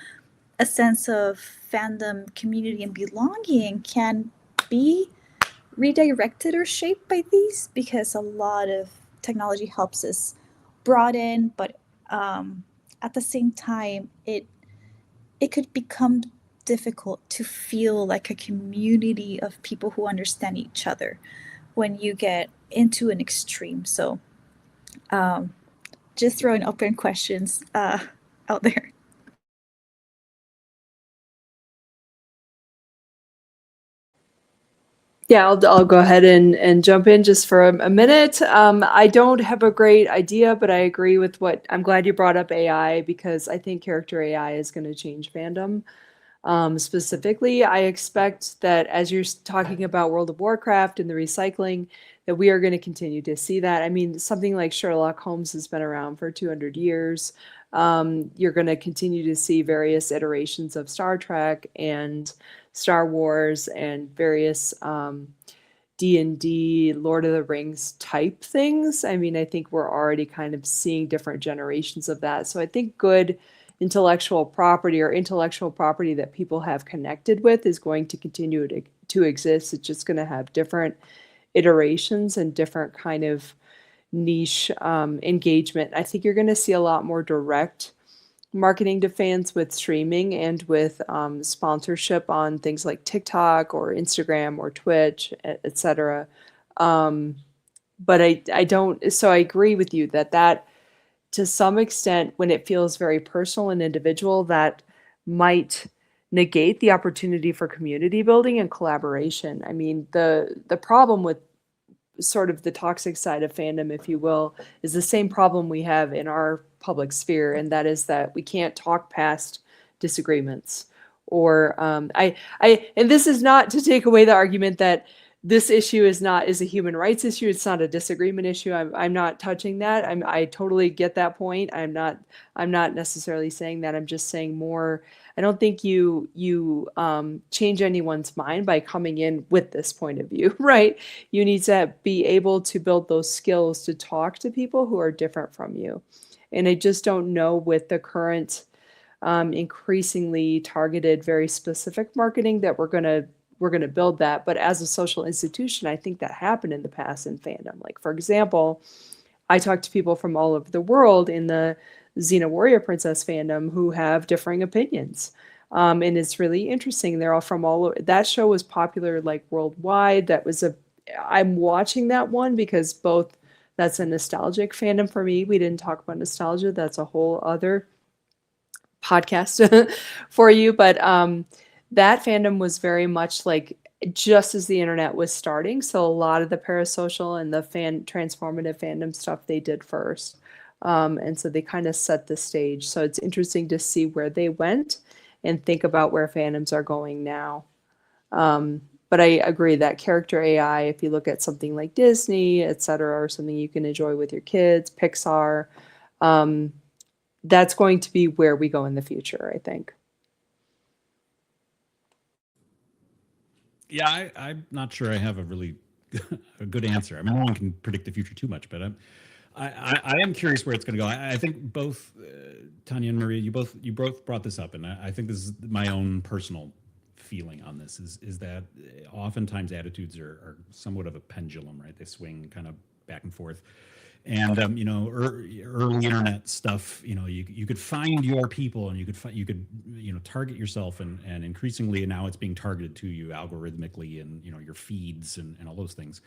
B: a sense of fandom, community, and belonging can be redirected or shaped by these, because a lot of technology helps us broaden, but at the same time, it could become difficult to feel like a community of people who understand each other when you get into an extreme. So um, just throwing open questions out there.
C: Yeah, I'll go ahead and jump in just for a minute. I don't have a great idea, but I agree with what I'm glad you brought up AI, because I think character AI is going to change fandom. Specifically, I expect that as you're talking about World of Warcraft and the recycling, that we are going to continue to see that. I mean, something like Sherlock Holmes has been around for 200 years. You're going to continue to see various iterations of Star Trek and Star Wars and various D&D, Lord of the Rings type things. I mean, I think we're already kind of seeing different generations of that. So I think good intellectual property, or intellectual property that people have connected with, is going to continue to exist. It's just going to have different iterations and different kind of niche engagement. I think you're going to see a lot more direct marketing to fans with streaming and with sponsorship on things like TikTok or Instagram or Twitch, etc. But I don't, so I agree with you that to some extent, when it feels very personal and individual, that might negate the opportunity for community building and collaboration. I mean, the problem with sort of the toxic side of fandom, if you will, is the same problem we have in our public sphere, and that is that we can't talk past disagreements. Or and this is not to take away the argument that this issue is a human rights issue. It's not a disagreement issue. I'm not touching that. I totally get that point. I'm not necessarily saying that. I'm just saying more. I don't think you change anyone's mind by coming in with this point of view, right? You need to be able to build those skills to talk to people who are different from you. And I just don't know, with the current increasingly targeted, very specific marketing, that we're gonna build that. But as a social institution, I think that happened in the past in fandom. Like, for example, I talk to people from all over the world in the Xena Warrior Princess fandom who have differing opinions. And it's really interesting. They're all from all over. That show was popular like worldwide. I'm watching that one because both that's a nostalgic fandom for me. We didn't talk about nostalgia. That's a whole other podcast for you. But that fandom was very much like just as the internet was starting. So a lot of the parasocial and the transformative fandom stuff they did first. And so they kind of set the stage. So it's interesting to see where they went and think about where fandoms are going now. But I agree that character AI, if you look at something like Disney, et cetera, or something you can enjoy with your kids, Pixar, that's going to be where we go in the future, I think.
D: Yeah, I'm not sure I have a really a good answer. I mean, no one can predict the future too much, but I am curious where it's going to go. I think both Tanya and Maria, you both brought this up, and I think this is my own personal feeling on this is that oftentimes attitudes are somewhat of a pendulum, right? They swing kind of back and forth. And early internet stuff, you could find your people, and you could target yourself, and increasingly now it's being targeted to you algorithmically, and your feeds and all those things.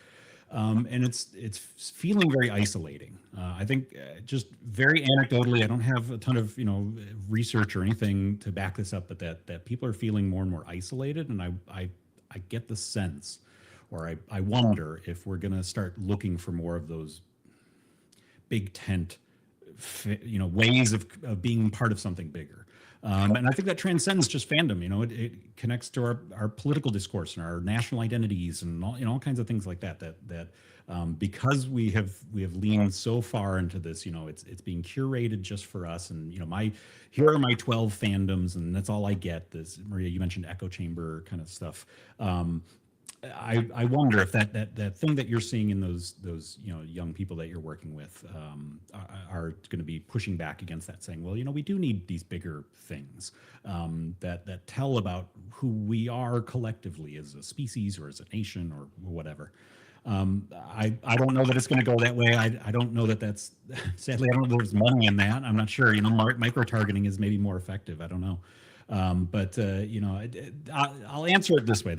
D: And it's feeling very isolating. I think just very anecdotally, I don't have a ton of research or anything to back this up, but that people are feeling more and more isolated, and I get the sense, or I wonder if we're going to start looking for more of those big tent, ways of being part of something bigger. And I think that transcends just fandom. It connects to our political discourse and our national identities, and all kinds of things like that. Because we have leaned so far into this, it's being curated just for us. And here are my 12 fandoms, and that's all I get. This, Maria, you mentioned echo chamber kind of stuff. I wonder if that thing that you're seeing in those young people that you're working with are going to be pushing back against that, saying, well, we do need these bigger things that tell about who we are collectively as a species or as a nation or whatever. I don't know that it's going to go that way. I don't know that's sadly, I don't know there's money in that. I'm not sure. Micro targeting is maybe more effective. I don't know. I'll answer it this way.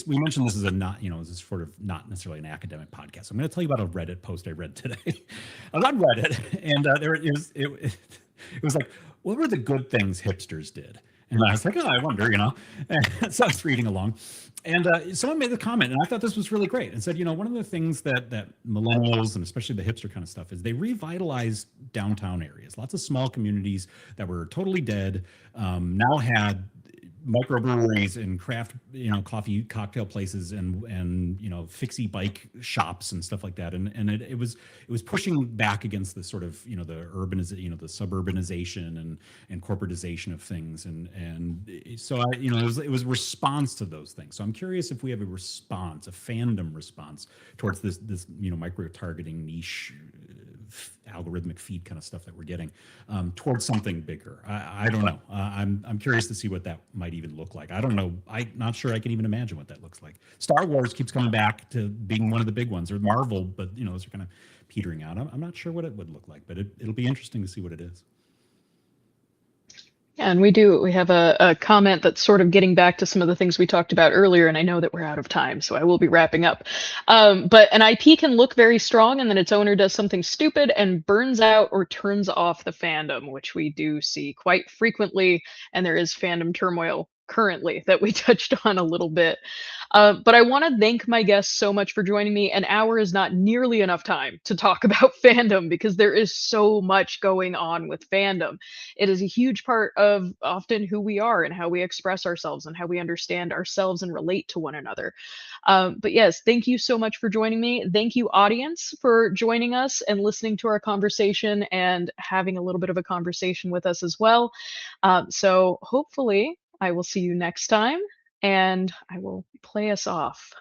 D: We mentioned this is a not, this is sort of not necessarily an academic podcast. So I'm going to tell you about a Reddit post I read today. I was on Reddit, and it was like, what were the good things hipsters did? And I was like, oh, I wonder, And so I was reading along, and someone made the comment, and I thought this was really great, and said, one of the things that millennials, and especially the hipster kind of stuff, is they revitalized downtown areas. Lots of small communities that were totally dead now had microbreweries and craft coffee cocktail places and fixie bike shops and stuff like that, and it was pushing back against the sort of the the suburbanization and corporatization of things, and so it was a response to those things. So I'm curious if we have a fandom response towards this micro targeting niche algorithmic feed kind of stuff that we're getting towards something bigger. I don't know. I'm curious to see what that might even look like. I don't know. I'm not sure I can even imagine what that looks like. Star Wars keeps coming back to being one of the big ones, or Marvel, but those are kind of petering out. I'm not sure what it would look like, but it'll be interesting to see what it is.
A: Yeah, and we have a comment that's sort of getting back to some of the things we talked about earlier, and I know that we're out of time, so I will be wrapping up. But an IP can look very strong, and then its owner does something stupid and burns out or turns off the fandom, which we do see quite frequently, and there is fandom turmoil currently that we touched on a little bit. But I want to thank my guests so much for joining me. An hour is not nearly enough time to talk about fandom because there is so much going on with fandom. It is a huge part of often who we are and how we express ourselves and how we understand ourselves and relate to one another. But yes, thank you so much for joining me. Thank you, audience, for joining us and listening to our conversation and having a little bit of a conversation with us as well. So hopefully I will see you next time, and I will play us off.